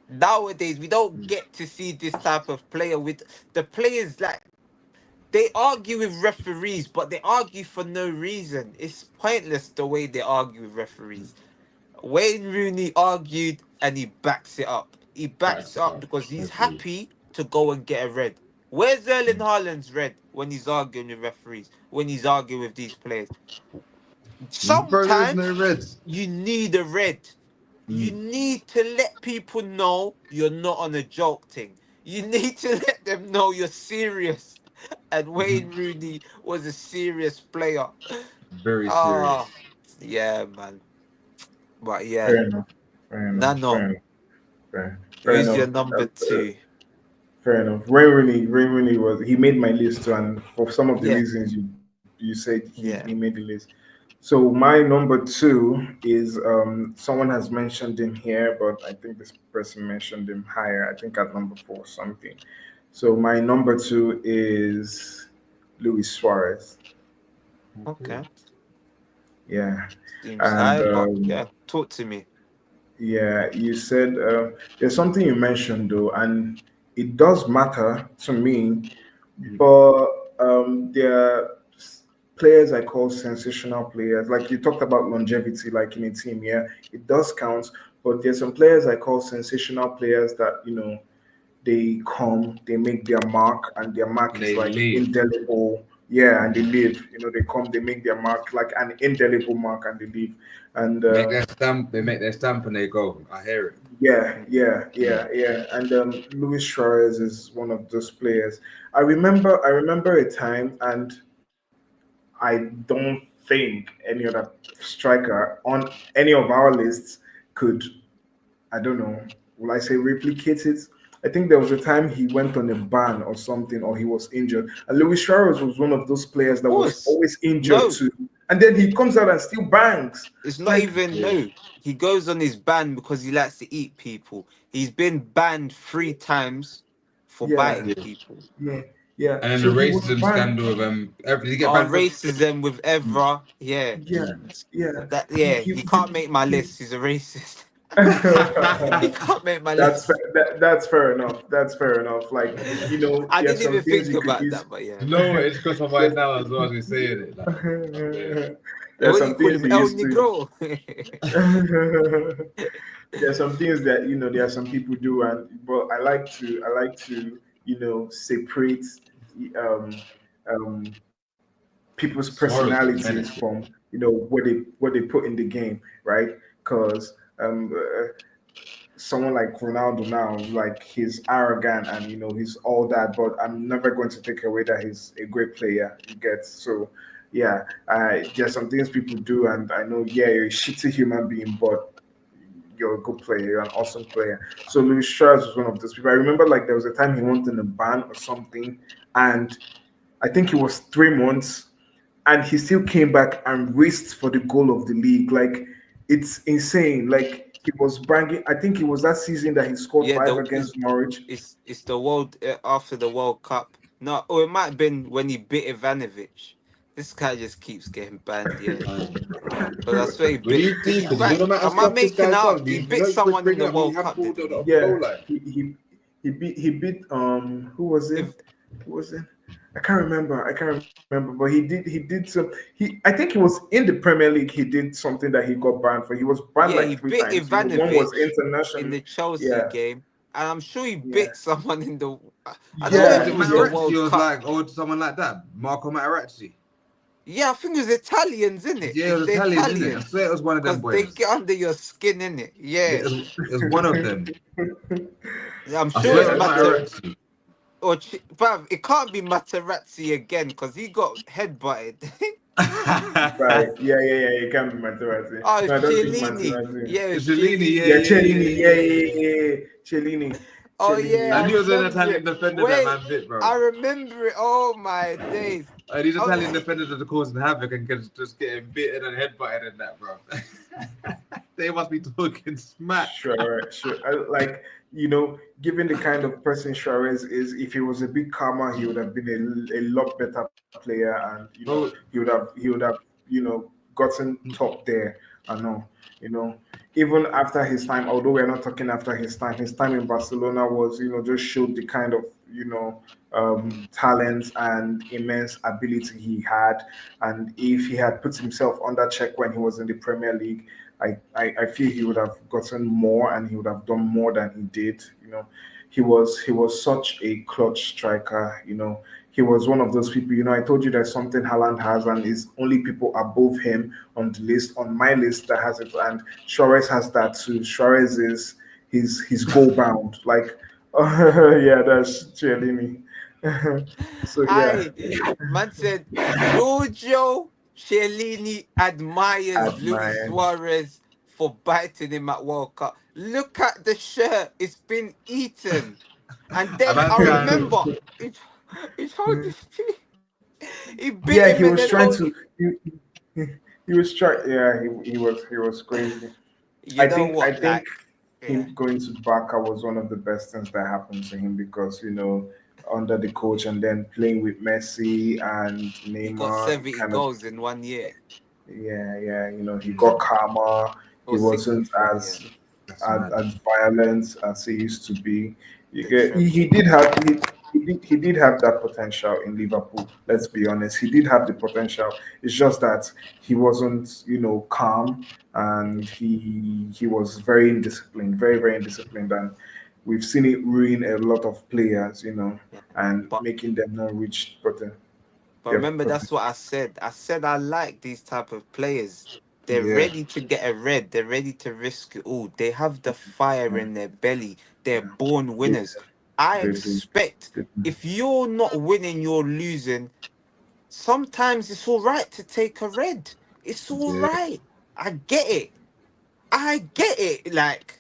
nowadays we don't get to see this type of player. With the players, like, they argue with referees, but they argue for no reason. It's pointless the way they argue with referees. Wayne Rooney argued and he backs it up. He backs it up because he's happy to go and get a red. Where's Erling Haaland's red when he's arguing with referees? When he's arguing with these players? Bro, there is no Sometimes reds. you need a red. You need to let people know you're not on a joke thing. You need to let them know you're serious. And Wayne Rooney was a serious player. Very serious. Ah, yeah, man. But yeah, Fair enough. Fair enough. Nano, Fair enough. Fair who's your enough. number two? Fair enough. Ray Rooney was he made my list too, and for some of the Yeah, reasons you said yeah. he made the list. So my number two is someone has mentioned him here, but I think this person mentioned him higher. I think at number 4 something. So my number two is Luis Suarez. Okay. Yeah, Seems and high, but yeah, talk to me. yeah, you said there's something you mentioned though, and it does matter to me, but there are players I call sensational players. Like you talked about longevity, like in a team, yeah, it does count. But there's some players I call sensational players that they come, they make their mark, and their mark And is they like leave. indelible. Yeah, and they leave. They come, they make their mark, like an indelible mark, and they leave. And Make their stamp. They make their stamp and they go. I hear it. yeah. And Luis Suarez is one of those players. I remember a time, and I don't think any other striker on any of our lists could, I don't know, will I say replicate it? I think there was a time he went on a ban or something, or he was injured. And Luis Suarez was one of those players Of that was course. always injured No, too. And then he comes out and still bangs. it's not Like, even no. He goes on his ban because he likes to eat people. He's been banned 3 times for yeah, biting people. yeah, yeah. And then the So he was racism banned. scandal of did he get Our banned for? racism with Evra, yeah. Yeah, yeah. He can't make my list. He's a racist. He can't make my That's list. fair. That's fair enough. That's fair enough. Like, I there's didn't some even things think you could about use. that, but yeah. No, it's because of my There's, now as well as we saying it. Like, there's What do you some call things him? you El used to. Negro. There's some things that there are some people do, and but I like to separate um, um, people's Suarez was personalities menacing. from what they put in the game, right? Because someone like Ronaldo now, like he's arrogant and he's all that, but I'm never going to take away that he's a great player. You get so. Yeah, there's some things people do, and I know, yeah, you're a shitty human being, but you're a good player, you're an awesome player. So Luis Suarez was one of those people. I remember like there was a time he went in a ban or something, and I think it was 3 months, and he still came back and raced for the goal of the league. Like it's insane. Like he was banging. I think it was that season that he scored Yeah, five the against Norwich. it's the world after the World Cup. No, or it might have been when he bit Ivanovic. This guy just keeps getting banned, yeah. Because I swear What do you he think? Because you know bit. the amount of Am I stuff this making guy's out? done. He You bit know, you someone in bring the up the World Cup, handball didn't he? of Yeah, goal line. he beat who was it? If Who was it? I can't remember, but he did some I think he was in the Premier League. He did something that he got banned for. He was banned yeah, he like three bit times. One was Ivanovic in international. the Chelsea Yeah, game, and I'm sure he yeah, bit someone in the. I don't know Oh, if was yeah. it it He was the did. Materazzi World or Cup. like, or someone like that? Marco Materazzi. Yeah, I think it was Italians, in it. Yeah, it It's was the Italian, isn't it? I Italians swear it was one of them because they boys. get under your skin, in it. Yeah, Yeah, it was one of them. I'm I sure swear it's it was Materazzi. Bruv, it can't be Materazzi again because he got headbutted. Right. Yeah. It can be Materazzi. Oh, No, I it's don't think Chiellini. Materazzi. Yeah, it's Cellini, yeah, Yeah, Chiellini. yeah, yeah, Cellini. Yeah, yeah, yeah, yeah. yeah, yeah. Cellini. Oh yeah, I I knew it was an remember Italian it. defender that Wait, man bit, bro. I remember it. Oh my days. These Oh, Italian defenders that are causing havoc and just getting bitten and headbutted and that, bro. They must be talking smack. Sure. Like, given the kind of person Suarez is, if he was a bit calmer, he would have been a lot better player, and Bro, he would have gotten top there. I know, you know, even after his time. Although we're not talking after his time in Barcelona was just showed the kind of talent and immense ability he had. And if he had put himself under check when he was in the Premier League, I feel he would have gotten more and he would have done more than he did. He was such a clutch striker. He was one of those people. I told you there's something Haaland has, and is only people above him on the list, on my list, that has it. And Suarez has that too. Suarez is he's goal bound. Like, yeah, that's Chiellini. So yeah, I man said Giorgio Chiellini admires Luis admire. Suarez for biting him at World Cup. Look at the shirt; it's been eaten. And a then man's I going, remember he told he bit Yeah, he him and was then trying to. only. He was trying. Yeah, he was crazy. You I know think I what? think Like, yeah, him going to Barca was one of the best things that happened to him, because under the coach and then playing with Messi and he got Neymar, he 70 kind of, goals in 1 year yeah, he got calmer. He or wasn't 63. Yeah, that's as mad. violent as he used to be. You the get treble. he did have that potential in Liverpool. Let's be honest, he did have the potential. It's just that he wasn't, calm, Yeah, and he was very indisciplined, very very indisciplined, and we've seen it ruin a lot of players, yeah. and But making them not reach But their remember, potential. that's what I said. I said I like these type of players. They're Yeah, ready to get a red. They're ready to risk it all. They have the fire yeah, in their belly. They're yeah. born Yeah, winners. I they do. expect They do. if you're not winning, you're losing. Sometimes it's all right to take a red. It's all Yeah. right. I get it. I get it. Like,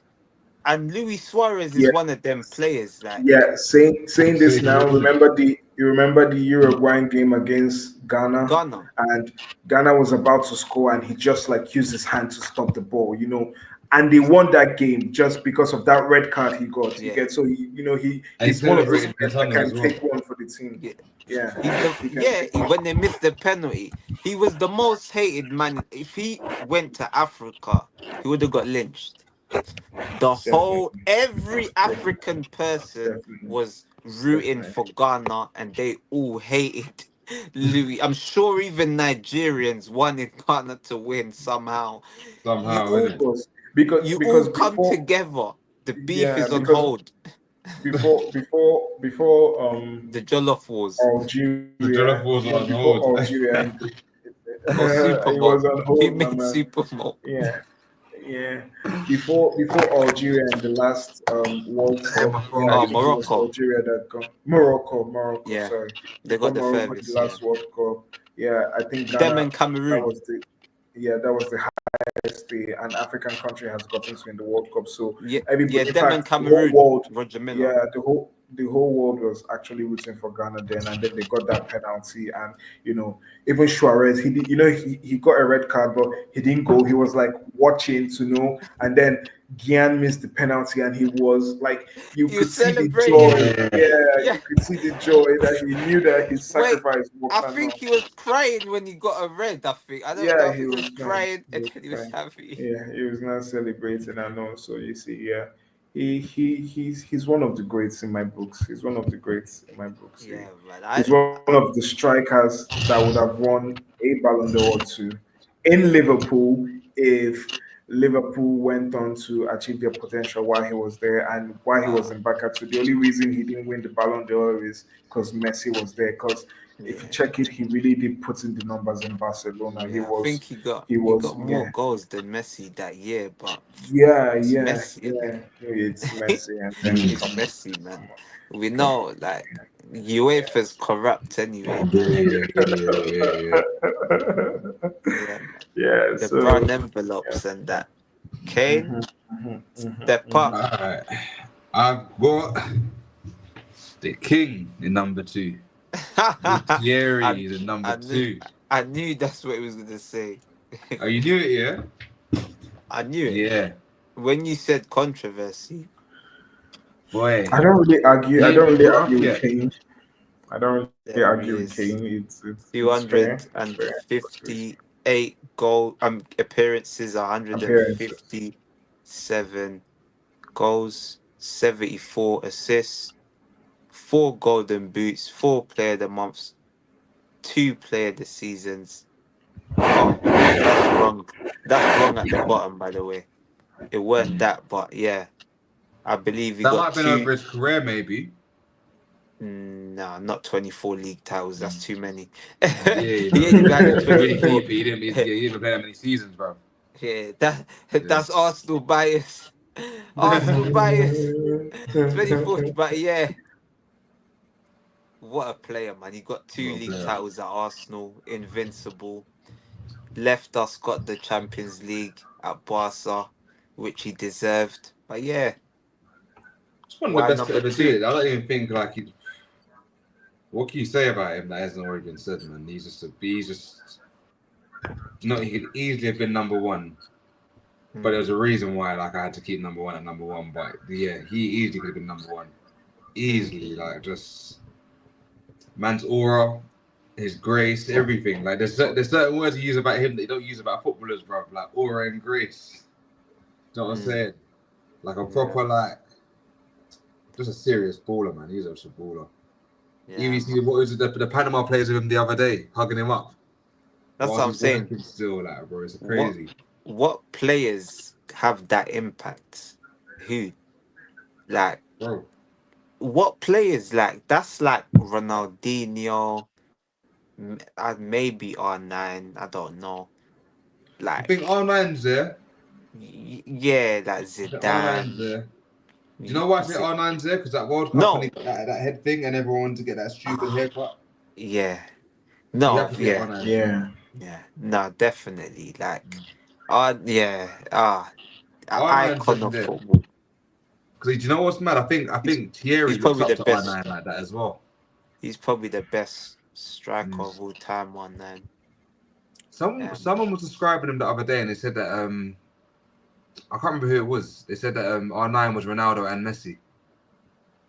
and Luis Suarez is Yeah. one of them players. Like, Yeah, saying this Same now. here. You remember the Uruguayan game against Ghana, Ghana. and Ghana was about to score, and he just like used his hand to stop the ball, and they won that game just because of that red card he got. You Yeah. get, so And he he's one of those celebrated players that internally as can well. take one for the team. Yeah. Yeah, He's the he can yeah. take one. When they missed the penalty, he was the most hated man. If he went to Africa, he would have got lynched. The whole Definitely, every definitely, African person definitely, was rooting definitely. for Ghana, and they all hated Louis. I'm sure even Nigerians wanted Ghana to win somehow. You Somehow, all innit? Because because you all because come before together. The beef yeah is on because hold. before The Jollof Wars. Algeria, The Jollof Wars are on before hold. Algeria, Or Super He Bowl. was on He hold, my made man. Super Bowl. Yeah, yeah. Before Algeria and the last World Cup, yeah, I Oh, think it was Morocco. Algeria that got Morocco. Yeah. Sorry, They before got the Morocco the furthest, last yeah. World Cup. Yeah, I think Them Ghana. and Cameroon. That was the highest an African country has gotten to in the World Cup. So Yeah, everybody, in them and fact, the whole Cameroon. world, Roger Miller. yeah, the whole world was actually rooting for Ghana then, and then they got that penalty, and even Suarez, he did, he got a red card, but he didn't go. He was like watching to know, and then Gian missed the penalty, and he was like, you You could see the celebrated. joy. Yeah, you could see the joy that he knew that his Wait, sacrifice was I think he was crying when he got a red. I don't know yeah, if he he was was crying He and was then he was crying. happy. Yeah, he was not celebrating. I know. So you see, yeah, he's one of the greats in my books. He's one of the greats in my books. Yeah, man. He's one of the strikers that would have won a Ballon d'Or too in Liverpool if Liverpool went on to achieve their potential while he was there and while he was in Barca too. The only reason he didn't win the Ballon d'Or is because Messi was there. Because if you check it, he really did put in the numbers in Barcelona. Yeah, I think he got more yeah. goals than Messi that year, but Yeah, it's yeah, Messi, isn't yeah. it? It's Messi, and then It's Messi, man. We know, like, UEFA's corrupt anyway, man. Yeah, man. yeah. The So brown envelopes and that. Kane, step up. Alright. I've got the King in number 2. Thierry is in number 2. I knew that's what he was gonna say. Oh, you knew it, yeah? I knew it. Yeah. When you said controversy, Boy. I don't really argue. I don't really argue with Kane. I don't really there argue he with is. Kane. It's fair. 258 goal appearances, 157 goals, 74 assists, 4 golden boots, 4 player of the months, 2 player of the seasons. Oh, that's wrong. That's wrong at the bottom, by the way. It weren't that, but yeah, I believe he That got might have been 2. over his career, maybe. No, not 24 league titles. That's too many. Yeah, He ain't even had a 24. He didn't play that many seasons, bro. Yeah, that's Arsenal bias. Arsenal bias. 24, but yeah. What a player, man. He got 2 league titles at Arsenal, invincible. Left us, got the Champions League at Barca, which he deserved. But yeah. It's one of the best to ever do it. I don't even think like he. What can you say about him that hasn't already been said, man? He's just. No, he could easily have been number 1, but there's a reason why. Like I had to keep number 1 at number 1. But yeah, he easily could have been number 1. Easily, like just man's aura, his grace, everything. Like there's certain words you use about him that you don't use about footballers, bro. Like aura and grace. You know what I'm saying? Like a proper like. Just a serious baller, man. He's just a baller. Yeah, you see what was the Panama players with him the other day, hugging him up. That's what I'm saying. Still, like, bro, it's crazy. What players have that impact? Who? Like, bro. What players like? That's like Ronaldinho, maybe R9. I don't know. Like, I think R9's there. Yeah, like Zidane. R9's there. Do you know why I say R9's there? Because that World Cup, when he got that head thing, and everyone wanted to get that stupid haircut. Yeah. No. Yeah. No, definitely. Like, icon of football. Because do you know what's mad? I think Thierry looks up to R9 like that as well. He's probably the best striker of all time. R9. Someone was describing him the other day, and they said that I can't remember who it was. They said that R9 was Ronaldo and Messi.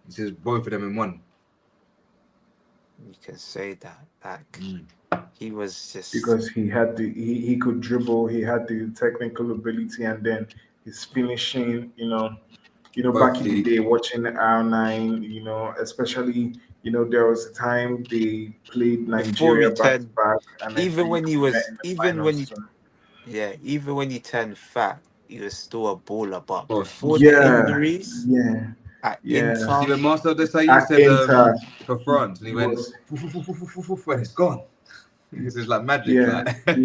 He says both of them in one. You can say that. Like he was just because he had he could dribble, he had the technical ability, and then his finishing. Back in the day, watching R9, especially there was a time they played Nigeria back to back, and even when he turned fat, he was still a baller. But before the injuries, Inter, even Marcel Desailly said for France, and he went, and it's gone. This is like magic. Yeah, Like.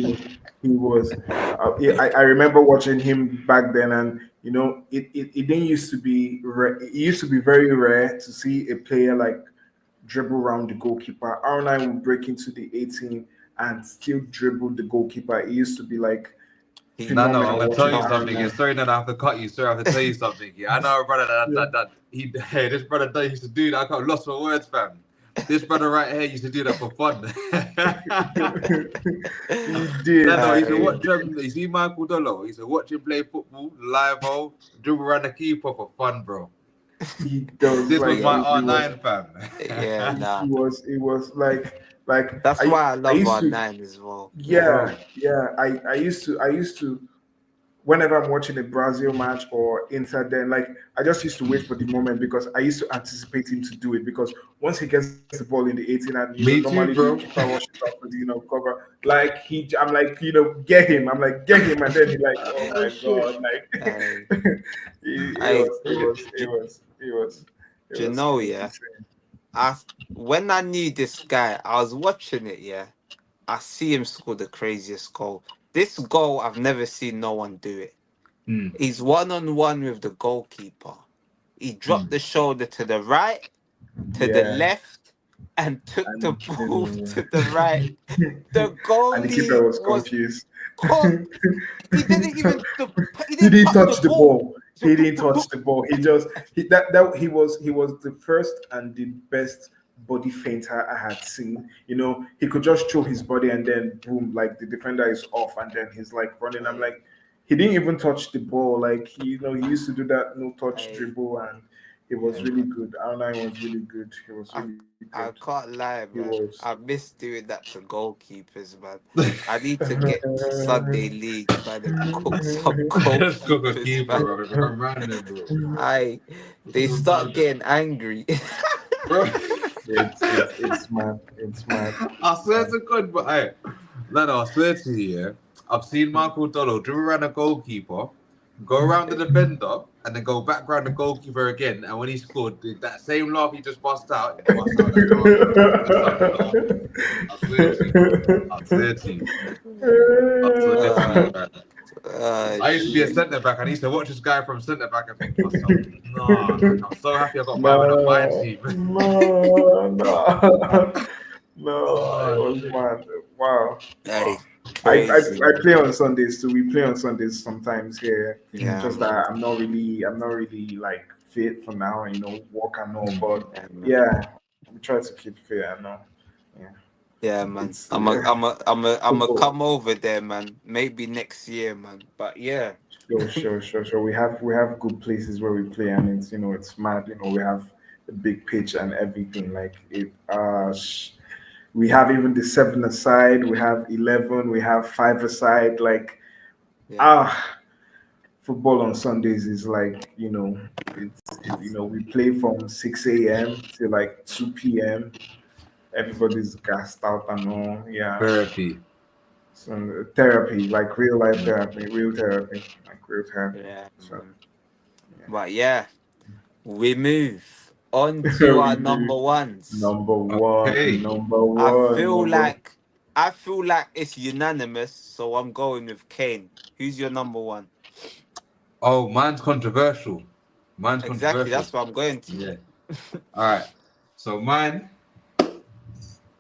he was. I remember watching him back then, and it didn't used to be. It used to be very rare to see a player like dribble around the goalkeeper. R9 would break into the 18 and still dribble the goalkeeper. It used to be like Nano, I'm phenomenal gonna tell watching you something. Yeah, R9. sorry, Nano, I have to cut you. Sorry, I have to tell you something. Yeah, I know, brother. Yeah. Hey, this brother that used to do that. I got lost for words, fam. This brother right here used to do that for fun. He did. Nano, he used to He watch did. You see Michael Dollo. He used to watch him play football live, dribble around the keeper for fun, bro. He does. This was Like my he was. R9, fam. Yeah, nah. It was like That's why I love used our to. nine as well. Yeah, yeah. I used to whenever I'm watching a Brazil match or Inter, then like I just used to wait for the moment because I used to anticipate him to do it because once he gets the ball in the 18 and Me too, normally the bro. keeper washes off with cover like I'm like get him, I'm like get him, and then he like oh my god, like Hey, it do, was yeah? insane. When I knew this guy, I was watching it, yeah. I see him score the craziest goal. This goal, I've never seen no one do it. Mm. He's 1-on-1 with the goalkeeper. He dropped the shoulder to the right, to the Yeah, left, and took and the he ball didn't, to the right. The and the keeper goalie was was confused. con- he didn't even he He didn't didn't touch the touch the ball. ball. He didn't touch the ball. He just he was the first and the best body feinter I had seen. He could just throw his body and then boom, like the defender is off and then he's like running. I'm Hey, like, he didn't even touch the ball. Like he used to do that no touch hey, dribble and it was yeah, really man. good. R9 was really good. He was I really I good. can't lie, He man. was. I miss doing that to goalkeepers, man. I need to get to Sunday League, man, and cook some Let's cook a goalkeepers, keeper, man. bro. Come round there, bro. They start getting angry. Bro. It's mad. It's mad. I It's swear mad. to God, but no, I swear to you, yeah, I've seen Michael Dollo dribble around a goalkeeper, go around the defender, and then go back around the goalkeeper again. And when he scored, that same laugh he just bust out, he bust out that laugh. That sounded normal. I swear to you. I swear to you. I swear to you, uh, man. I used to be a shit. centre back and I used to watch this guy from centre back and think to myself, nah, like, I'm so happy I got my man on my No, team. no, no, no. It Oh, was shit. mad. Wow. Hey, I crazy, man. play on Sundays too. We play on Sundays sometimes here. Yeah, Just that man. I'm not really like fit for now. Work and all. But Yeah, man. yeah, we try to keep fit. I know. Yeah, Yeah, man. it's I'm a football. come over there, man. Maybe next year, man. But yeah, Sure. We have good places where we play, and it's mad. We have a big pitch and everything. Like it. We have even the 7 aside. We have 11. We have 5 aside. Like yeah, ah, football on Sundays is like we play from 6 a.m. to like 2 p.m. Everybody's gassed out and all. Yeah, Therapy. so therapy, like real life therapy, real therapy, like real therapy. yeah, So man. But yeah, we move on to we our do number ones. number one, Okay. number I one, feel number. like I feel like it's unanimous, so I'm going with Kane. Who's your number one? Oh, mine's controversial. Mine's Exactly, controversial. that's what I'm going to. Yeah. All right. So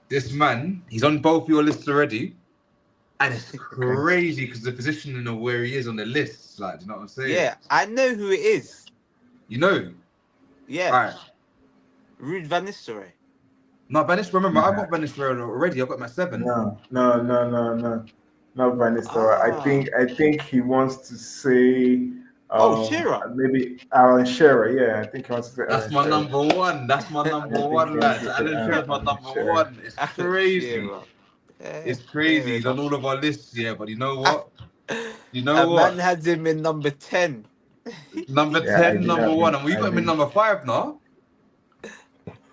this man, he's on both your lists already. And it's crazy because the positioning of where he is on the list, like, do you know what I'm saying? Yeah, I know who it is. You know? Yeah, All right. Ruud van Nistelrooy. No, Venice, remember, I Nah, got Venice already. I got my 7. no, not Van Nistelrooy. Ah, I think he wants to say oh, Shearer. maybe Alan Shearer. Yeah, I think he wants to say That's Alan my Shearer. number one. That's my number I think he one, wants lads. to say Alan Shearer's my Alan number Shearer. one. It's Alan crazy. Shearer. Yeah, It's fair crazy. He's on enough. all of our lists, yeah. But you know what? You A know man what? has him in number 10. Number Yeah, I 10, did number have one. him. And we I got him in did. number 5 now.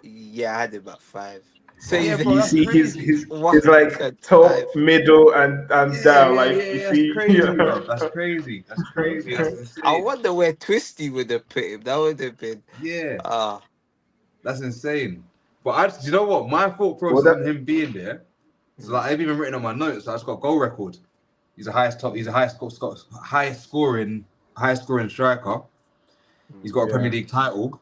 Yeah, I had him at 5. So Yeah, he's bro, You that's see, crazy. he's like top, 105. middle, and down. Like you That's see, crazy, bro. That's crazy. That's crazy. That's I insane. wonder where Twisty would have put him. That would have been Yeah, ah that's insane. But do you know what? My thought well, process that on him being there, So like I've even written on my notes. I just got goal record. He's the highest scoring striker. He's got a Premier League title.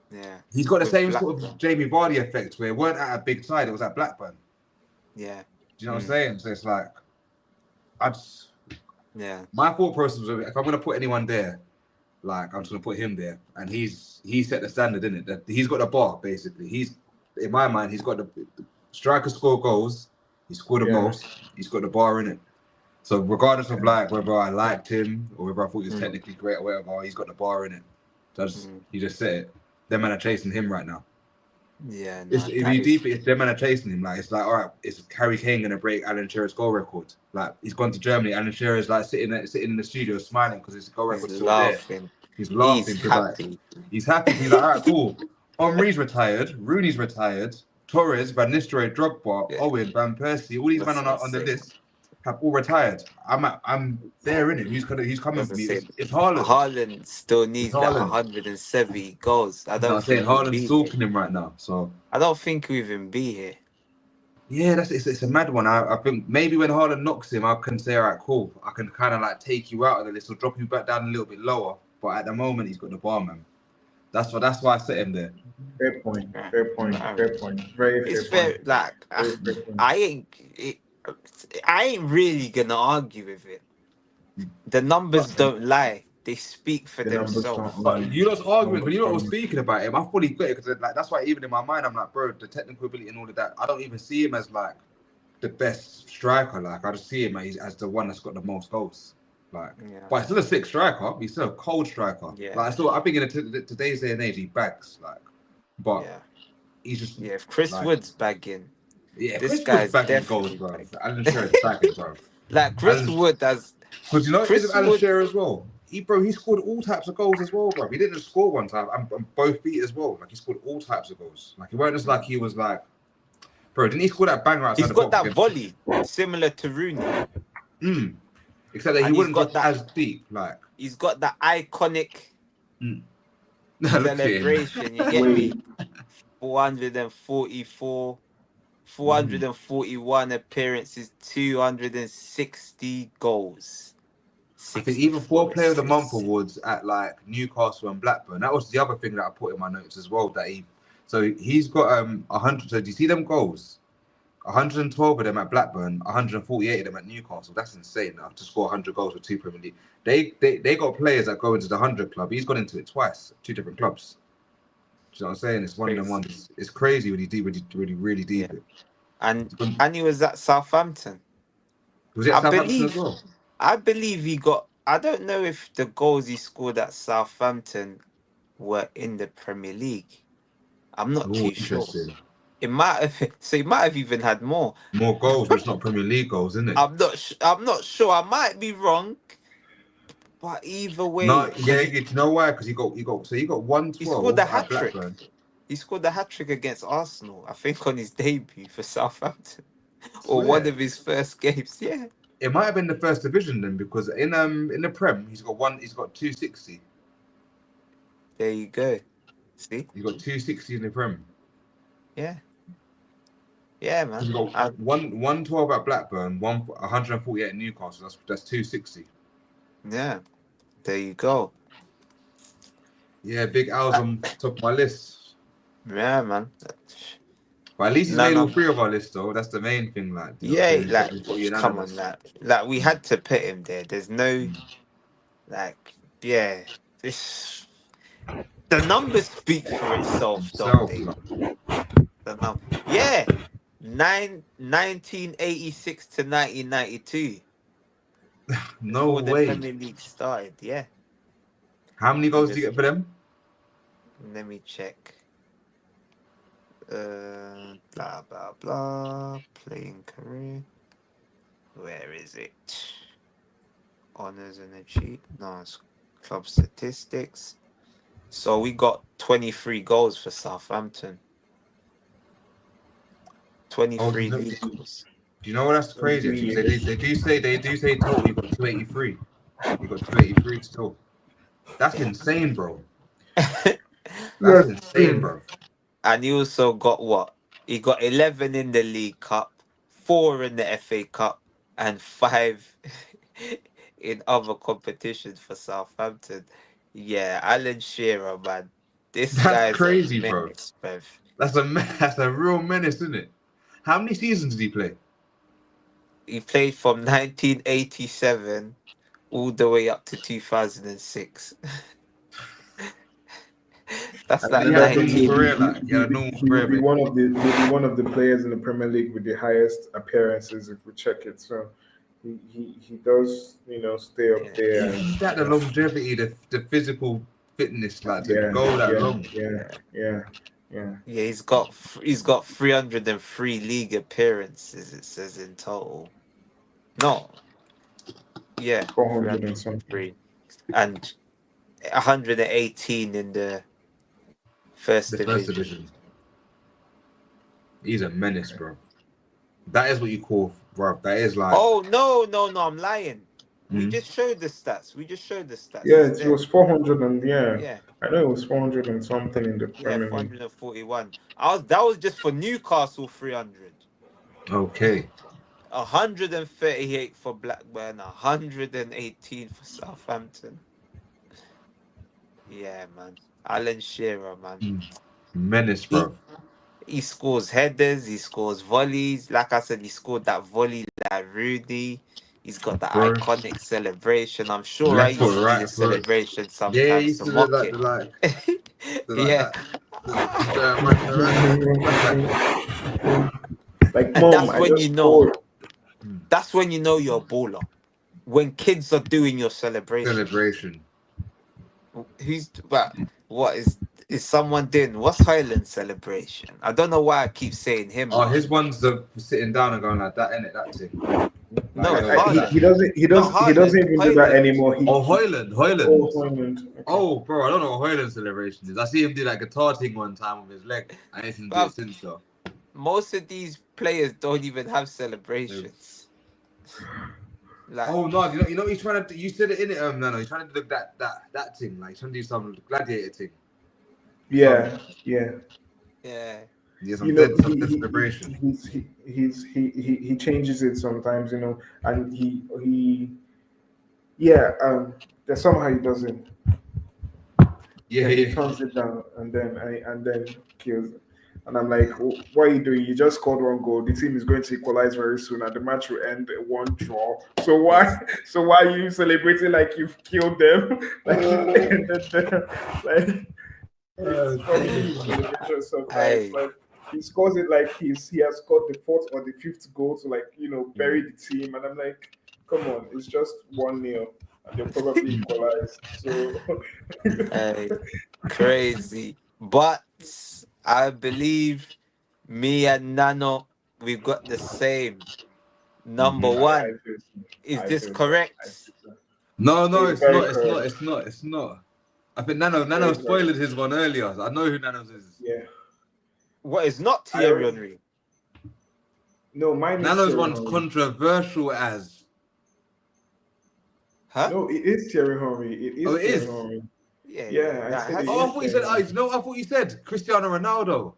Yeah. He's got the With same Blackburn. sort of Jamie Vardy effect where it weren't at a big side, it was at Blackburn. Yeah. Do you know what I'm saying? So it's like, Yeah. my thought process was, if I'm gonna put anyone there, like I'm just gonna put him there, and he set the standard, in it. That he's got the bar basically. He's, in my mind, he's got the striker score goals. He scored the most. He's got the bar in it. So regardless of like whether I liked him or whether I thought he was technically great or whatever, he's got the bar in it. So he just said it. Them men are chasing him right now. Yeah. If you deep it, it's them men are chasing him. Like it's like, all right, is Harry Kane gonna break Alan Shearer's goal record? Like he's gone to Germany. Alan Shearer's like sitting in the studio smiling because his goal record's still laughing. there. He's laughing. He's happy. Like, he's happy. He's like, all right, cool. Henry's retired. Rooney's retired. Torres, Van Nistelrooy, Drogba, Owen, Van Persie, all these men on the list have all retired. I'm there in it. Who's coming for me? It's Haaland. Haaland still needs like 170 goals. I don't think Haaland's stalking him right now. So I don't think he'll even be here. Yeah, it's a mad one. I think maybe when Haaland knocks him, I can say, all right, cool. I can kind of like take you out of the list or drop you back down a little bit lower. But at the moment, he's got the bar, man. That's why I set him there. Fair point. Very It's fair fair. Like I ain't really gonna argue with it. The numbers don't lie; they speak for themselves. But you lot's arguing when you lot were speaking about him. I fully got it because like that's why even in my mind I'm like, bro, the technical ability and all of that. I don't even see him as like the best striker. Like I just see him as the one that's got the most goals. Like, but he's still a sick striker. He's still a cold striker. Yeah. Like I think in today's day and age he bags like, but he's just if Chris Wood's bagging. Yeah, this Chris guy's bagging definitely goals, bro. Alan Shearer's bagging, bro. Like Chris Wood has. Because you know, Chris Alan Shearer as well. He scored all types of goals as well, bro. He didn't just score one time. I'm both feet as well. Like he scored all types of goals. Like he weren't just like he was like, bro. Didn't he score that banger outside the box? He's got that volley similar to Rooney. Except that he wouldn't go as deep. Like he's got that iconic celebration. You get me? 441 appearances, 260 goals. I think even 4 Player of the Month awards at like Newcastle and Blackburn. That was the other thing that I put in my notes as well. He's got 100. So do you see them goals? 112 of them at Blackburn, 148 of them at Newcastle. That's insane. Now to score 100 goals with 2 Premier League. They got players that go into the 100 club. He's gone into it twice, 2 different clubs. Do you know what I'm saying? It's one of them ones. It's crazy when you really deep it. And he was at Southampton. Was it at Southampton as well? I believe he got. I don't know if the goals he scored at Southampton were in the Premier League. I'm not too sure. It might have. So he might have even had more goals, but it's not Premier League goals, isn't it? I'm not sure. I might be wrong. But either way, you know why? Because he got 112. He scored the hat trick. He scored the hat trick against Arsenal, I think, on his debut for Southampton, or one of his first games. Yeah, it might have been the first division then, because in the Prem he's got 260. There you go. See, he got 260 in the Prem. Yeah, man. He got 112 at Blackburn, 148 at Newcastle. That's 260. Yeah. There you go. Yeah, Big Al's on top of my list. Yeah, man. But at least he's made all 3 of our list, though. That's the main thing. Like, come on, like we had to put him there. There's no, this. The numbers speak for itself, don't they? The 1986 to 1992. No before way. The Premier League started, yeah. How many goals did you get for them? Let me check. Blah blah blah. Playing career. Where is it? Honors and achievements. No, it's club statistics. So we got 23 goals for Southampton. 23 league goals. Do you know what? That's crazy. They do say total. You got 283. You got 283 still. That's insane, bro. That's insane, bro. And he also got what? He got 11 in the League Cup, 4 in the FA Cup, and 5 in other competitions for Southampton. Yeah, Alan Shearer, man. This That's guy's crazy, a bro. menace, bruv. That's a real menace, isn't it? How many seasons did he play? He played from 1987 all the way up to 2006. That's And like He had a I think normal 19. career, like he had a normal he career, would be mate. one of the players in the Premier League with the highest appearances if we check it. So he does, stay up Yeah, there. He's got the longevity, the physical fitness, like to Yeah, go that yeah, long. yeah, yeah, yeah. yeah. He's got 303 league appearances. It says in total. No, yeah, 400 and something. 303, and 118 in the first The first division. division. He's a menace, bro. That is what you call, bro. That is like. Oh no! I'm lying. We Mhm. just showed the stats. Yeah, It's it there. was 400 and Yeah, I know it was 400 and something in the yeah, Premier League. 441. That was just for Newcastle 300. Okay. 138 for Blackburn, 118 for Southampton. Yeah, man. Alan Shearer, man. Menace, He bro. he scores headers, he scores volleys. Like I said, he scored that volley like Rudy. He's got the Bro. iconic celebration. I'm sure I Left used foot, to do the right foot. celebration Yeah, he sometimes used to to do mock like it. the like Yeah. that. The Like, And mom, that's I when just you know. scored. That's when you know you're a baller. When kids are doing your celebration. celebration. What is someone doing? What's Highland celebration? I don't know why I keep saying him. Oh, his one's the sitting down and going like that, innit? That thing. No, Like, Haaland. He Not doesn't Haaland. even do that Highland. anymore. Oh, Hoyland. Oh, Hoyland. Okay. Oh, bro, I don't know what Hoyland celebration is. I see him do that guitar thing one time with his leg. I ain't seen him do it since, though. Most of these players don't even have celebrations. Like, Oh no, you know, he's trying to. You said it in it, Nano. He's trying to do that thing, like he's trying to do some gladiator thing. Yeah. yeah. Yeah, You know, some dead celebration. he changes it sometimes, and there's somehow he doesn't. Yeah, He yeah. turns it down and then kills it. And I'm like, what are you doing? You just scored one goal. The team is going to equalize very soon, and the match will end 1-1. So why? So why are you celebrating like you've killed them? Like you've ended them? Like it's funny celebration sometimes. Like he scores it like he has scored the 4th or the 5th goal to bury the team, and I'm like, come on, it's just 1-0. And they'll probably equalize. So crazy. But I believe me and Nano, we've got the same. Number one. Is this correct? No, It's it's not. I think Nano spoiled his one earlier. I know who Nano's is. Yeah. What is not Thierry Henry? No, mine is Nano's Thierry one's Henry. controversial as. Huh? No, it is Thierry Henry. It is Thierry Henry. Yeah. I thought you said. I thought you said Cristiano Ronaldo.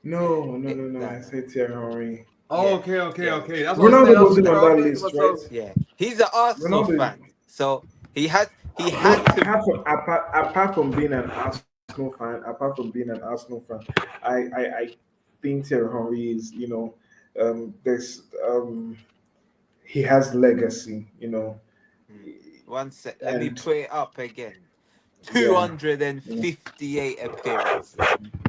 No. I said Thierry Henry. Oh, okay. That's what Ronaldo wasn't saying. on that list, right? Yeah, he's an Arsenal fan, so he had to. Apart from being an Arsenal fan, I think Thierry Henry is, he has legacy, One sec, let me put it up again. 258 appearances,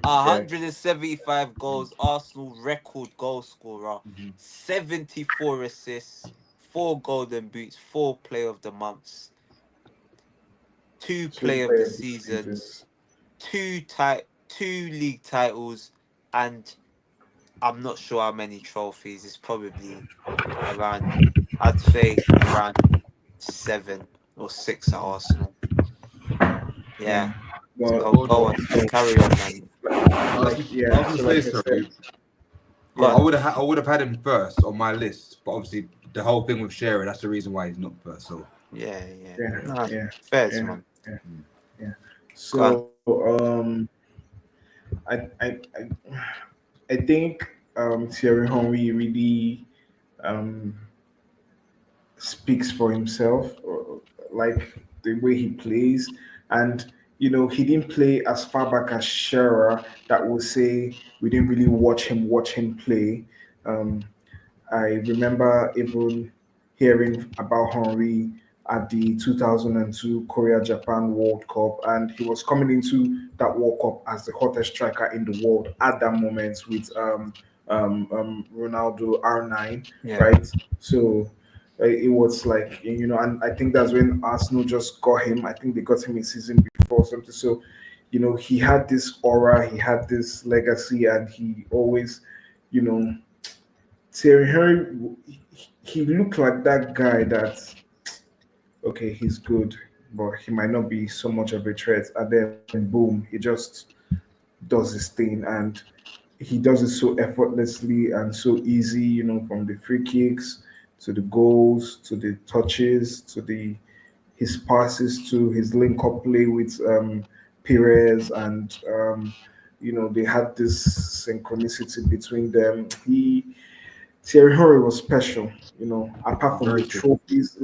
175 goals, Arsenal record goal scorer, 74 assists, 4 golden boots, 4 player of the months, 2 player of the seasons, 2 league titles, and I'm not sure how many trophies. It's probably around, I'd say around 7 or 6 at Arsenal. Yeah. Well, go on. Carry on, man. I would have had him first on my list, but obviously the whole thing with Shearer, that's the reason why he's not first. So Fair, man. Yeah. So I think Thierry Henry really um, speaks for himself, like the way he plays. And he didn't play as far back as Shearer. That will say we didn't really watch him play. Um, I remember even hearing about Henry at the 2002 Korea Japan World Cup, and he was coming into that World Cup as the hottest striker in the world at that moment with Ronaldo R9, Yeah. right? So it was like, and I think that's when Arsenal just got him. I think they got him a season before or something. So, he had this aura, he had this legacy, and he always, you know, Thierry Henry, he looked like that guy that, okay, he's good, but he might not be so much of a threat. And then boom, he just does his thing, and he does it so effortlessly and so easy, from the free kicks to the goals to the touches to the his passes to his link up play with Perez, and they had this synchronicity between them. Thierry Henry was special, apart from Very the true. trophies.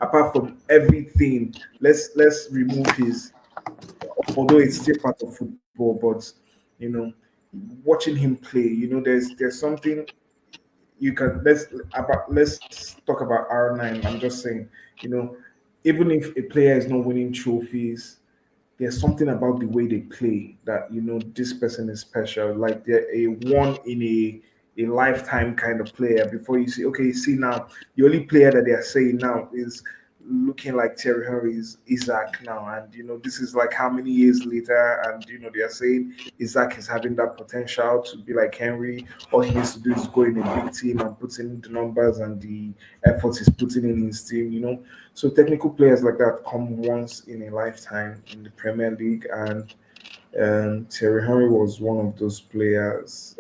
Apart from everything, let's remove his, although it's still part of football, but you know, watching him play, there's something you can let's talk about R9. I'm just saying, you know, even if a player is not winning trophies, there's something about the way they play that this person is special. Like they're a one in a lifetime kind of player. Before you see, okay, see now the only player that they are saying now is looking like Thierry Henry is Isaac now, and this is like how many years later, and they are saying Isaac is having that potential to be like Henry. All he needs to do is go in a big team and put in the numbers and the effort he's putting in his team. So technical players like that come once in a lifetime in the Premier League, and Thierry Henry was one of those players.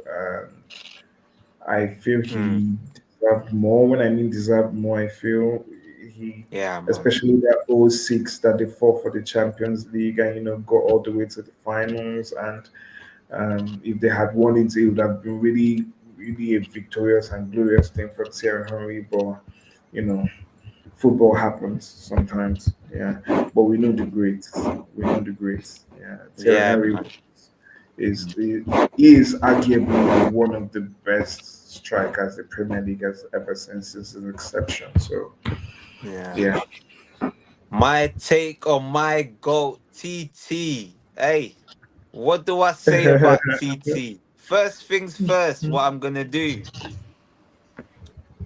I feel Mm. he deserved more. When I mean deserved more, I feel he, Yeah, man. especially that '06 that they fought for the Champions League and got all the way to the finals. And if they had won it, it would have been really, really a victorious and glorious thing for Thierry Henry. But you know, football happens sometimes. Yeah, but we know the greats. We know the greats. Yeah, Thierry Yeah, Henry man. is arguably one of the best strikers the Premier League has ever seen since his inception. So Yeah. yeah. My take on my goat, TT. Hey, what do I say about TT? First things first, what I'm gonna do,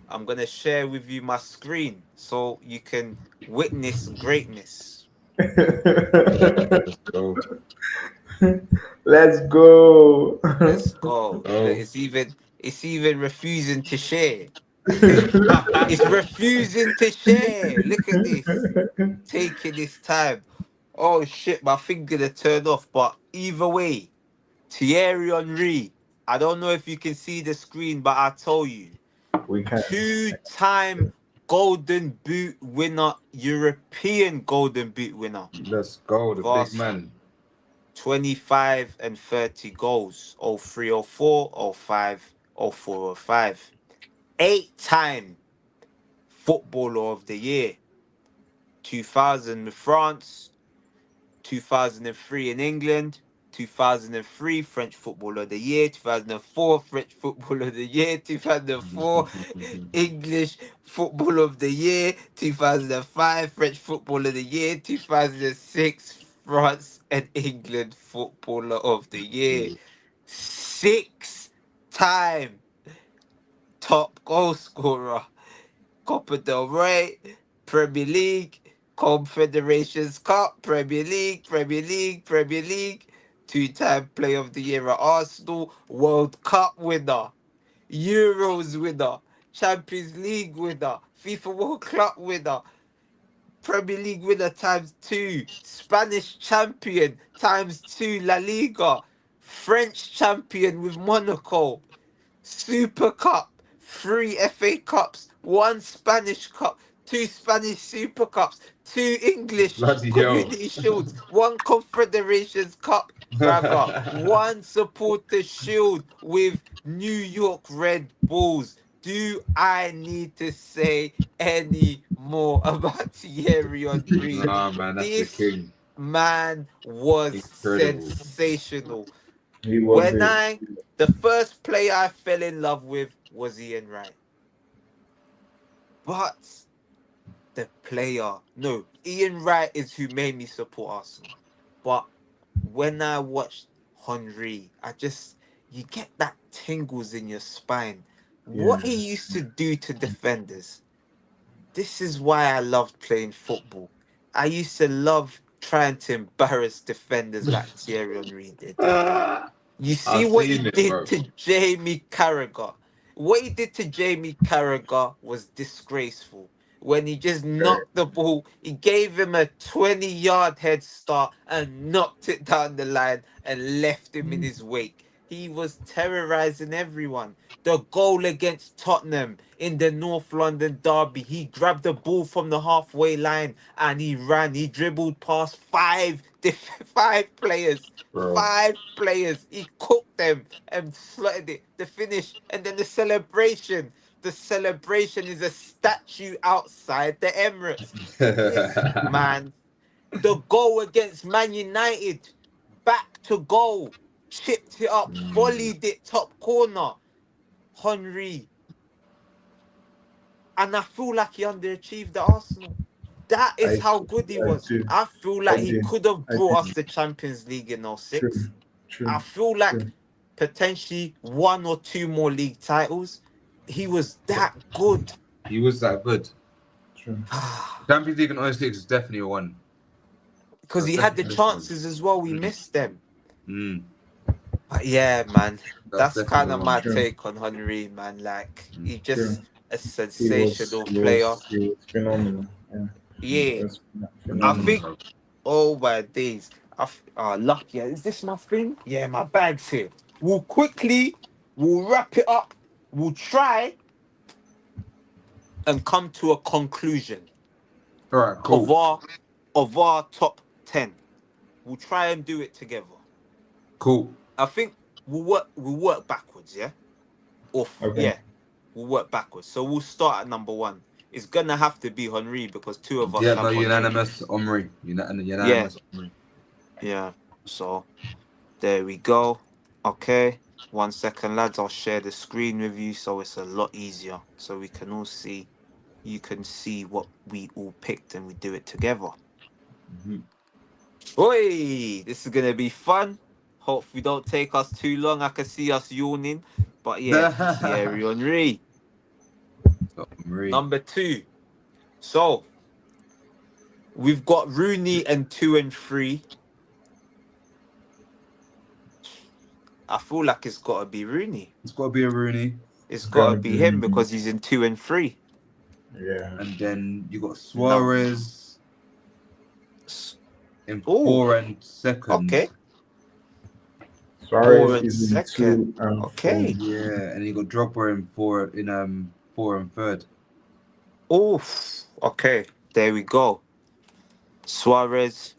I'm gonna share with you my screen so you can witness greatness. Let's go. Let's go. Let's go. Look, Oh, it's even refusing to share. It's refusing to share. Look at this. Taking this time. Oh shit, my thing gonna turn off. But either way, Thierry Henry. I don't know if you can see the screen, but I told you, We can. two-time Golden Boot winner, European Golden Boot winner let's go. with The big Arsenal. man. 25 and 30 goals. 03, 04, 05, 04, 05. Eight-time Footballer of the Year. 2000 with France, 2003 in England, 2003 French Footballer of the Year, 2004 French Footballer of the Year, 2004 English Footballer of the Year, 2005 French Footballer of the Year, 2006 France and England Footballer of the Year. Six-time top goal scorer. Copa del Rey, Premier League, Confederations Cup, Premier League, Premier League, Premier League, two-time Player of the Year at Arsenal, World Cup winner, Euros winner, Champions League winner, FIFA World Cup winner, Premier League winner times two, Spanish champion times two, La Liga, French champion with Monaco, Super Cup, three FA Cups, one Spanish Cup, 2 Spanish Super Cups, 2 English Bloody hell. Community Shields, 1 Confederations Cup, brother, 1 Supporter Shield with New York Red Bulls. Do I need to say any more about Thierry Henry? Nah, man, that's the This king. man was Incredible. sensational. He was The first player I fell in love with was Ian Wright. But Ian Wright is who made me support Arsenal. But when I watched Henry, you get that tingles in your spine. What he used to do to defenders. This is why I loved playing football. I used to love trying to embarrass defenders like Thierry Henry did. You see I've what he seen it, did bro. to Jamie Carragher. What he did to Jamie Carragher was disgraceful. When he just knocked the ball, he gave him a 20-yard head start and knocked it down the line and left him in his wake. He was terrorizing everyone. The goal against Tottenham in the North London derby, he grabbed the ball from the halfway line and he ran. He dribbled past 5 players. Bro. 5 players. He cooked them and slotted it. The finish and then the celebration. The celebration is a statue outside the Emirates. This man, the goal against Man United, back to goal, chipped it up, volleyed it top corner. Henry. And I feel like he underachieved at Arsenal. That is how good he was. I feel like he could have brought us the Champions League in 06. I feel like potentially 1 or 2 more league titles. He was that good. He was that good. Champions League in 06 is definitely a one. Because he had the chances as well. We missed them. But yeah, man. That's kind of my take on Henry, man. Like, he's just a sensational player. He was phenomenal. Yeah. I think, oh my days. Lucky. Is this my thing? Yeah, my bag's here. We'll wrap it up. We'll try and come to a conclusion. All right, cool. Of our top 10. We'll try and do it together. Cool. I think we'll work backwards, yeah? Yeah. We'll work backwards. So we'll start at number 1. It's gonna have to be Henry because 2 of us have Henry. Unanimous Henry. Unanimous Henry. Yeah. So there we go. Okay. 1 second, lads. I'll share the screen with you so it's a lot easier. So we can all see. You can see what we all picked and we do it together. Oi! This is gonna be fun. Hope we don't take us too long. I can see us yawning. But yeah, Thierry Henry. Number 2. So we've got Rooney and 2 and 3. I feel like it's got to be Rooney. It's got to be a Rooney. It's got to be him because he's in 2 and 3. Yeah. And then you got Suarez in 4 and 2nd. Okay. Suarez is in 2 and 4. Yeah, and you got Drogba in 4 and 3rd. Oof. Okay. There we go. Suarez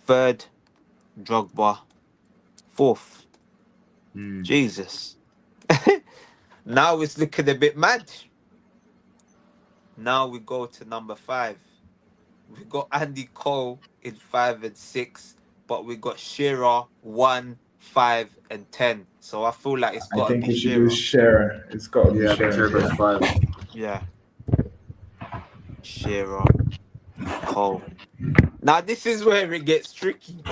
3rd, Drogba 4th. Jesus. Now it's looking a bit mad. Now we go to number 5. We got Andy Cole in 5 and 6, but we got Shearer 1, 5 and 10. So I feel like it's got to be Shearer. I think we should do Shearer. It's got to be Shearer. Shearer 5. Yeah. Shearer, Cole. Now this is where it gets tricky.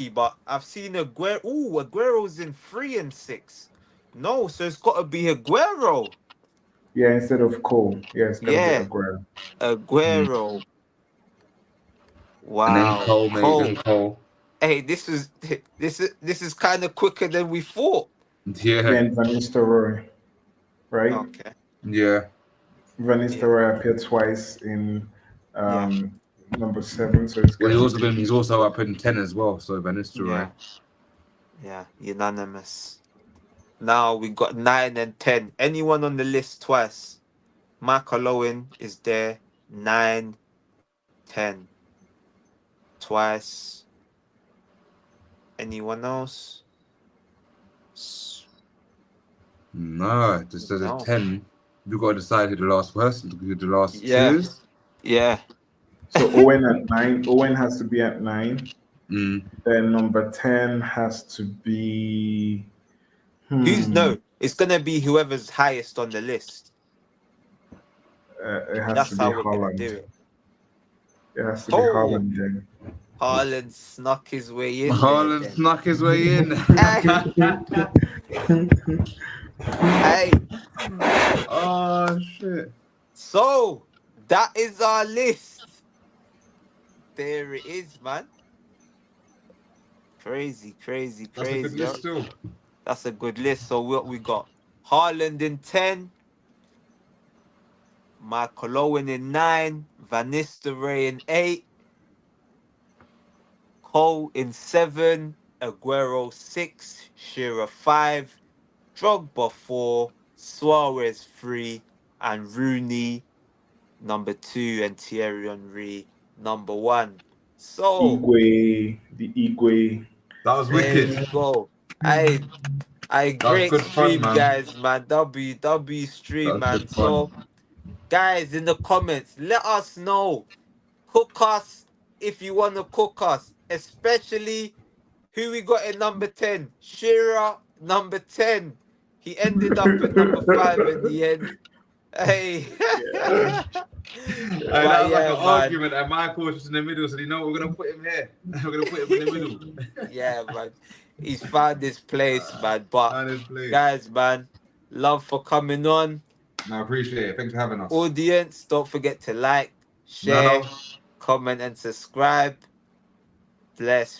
But I've seen Aguero. Ooh, Aguero's in 3 and 6. No, so it's got to be Aguero. Yeah, instead of Cole. Yeah, it's got to be Aguero. Aguero. Wow. And then Cole. Hey, this is kind of quicker than we thought. Yeah. Then Van Nistelrooy, right? Okay. Yeah. Van Nistelrooy appeared twice in number 7. So it's he's also up in 10 as well. So Van Nistelrooy. Yeah. Unanimous. Now we got 9 and 10. Anyone on the list twice? Michael Owen is there. 9, 10. Twice. Anyone else? No, just says No. 10. We've got to decide who the last person, who the last Yeah. two is. Yeah. So Owen at 9. Owen has to be at 9. Mm. Then number 10 has to be. Who's no? It's gonna be whoever's highest on the list. It has That's to be how we're gonna Holland. do it. It has to be Oh, Holland then. Haaland snuck his way in there. Haaland Then. snuck his way in. Hey, Oh, shit. so that is our list. There it is, man. Crazy, crazy, That's a crazy. good list too. That's a good list. So what we got? Haaland in 10, Michael Owen in 9, Van Nistelrooy in 8, Cole in 7, Aguero 6, Shearer 5, Drogba 4, Suarez 3, and Rooney number 2, and Thierry Henry number 1. So Igwe, the Igwe. That was there wicked. we go. I That was great good fun, stream, man. guys, man. W stream, That was man. good fun. So guys, in the comments, let us know. Cook us if you want to cook us, especially who we got in number 10. Shearer, number 10. He ended up at number 5 in the end. Hey. Hey, But that was like yeah, an man. argument, and Michael was just in the middle, so you know what, we're gonna put him here. We're gonna put him in the middle. Yeah, man. He's found his place, man. But And his place. guys, man, love for coming on. No, I appreciate it. Thanks for having us. Audience, don't forget to like, share, Nano. comment, and subscribe. Bless.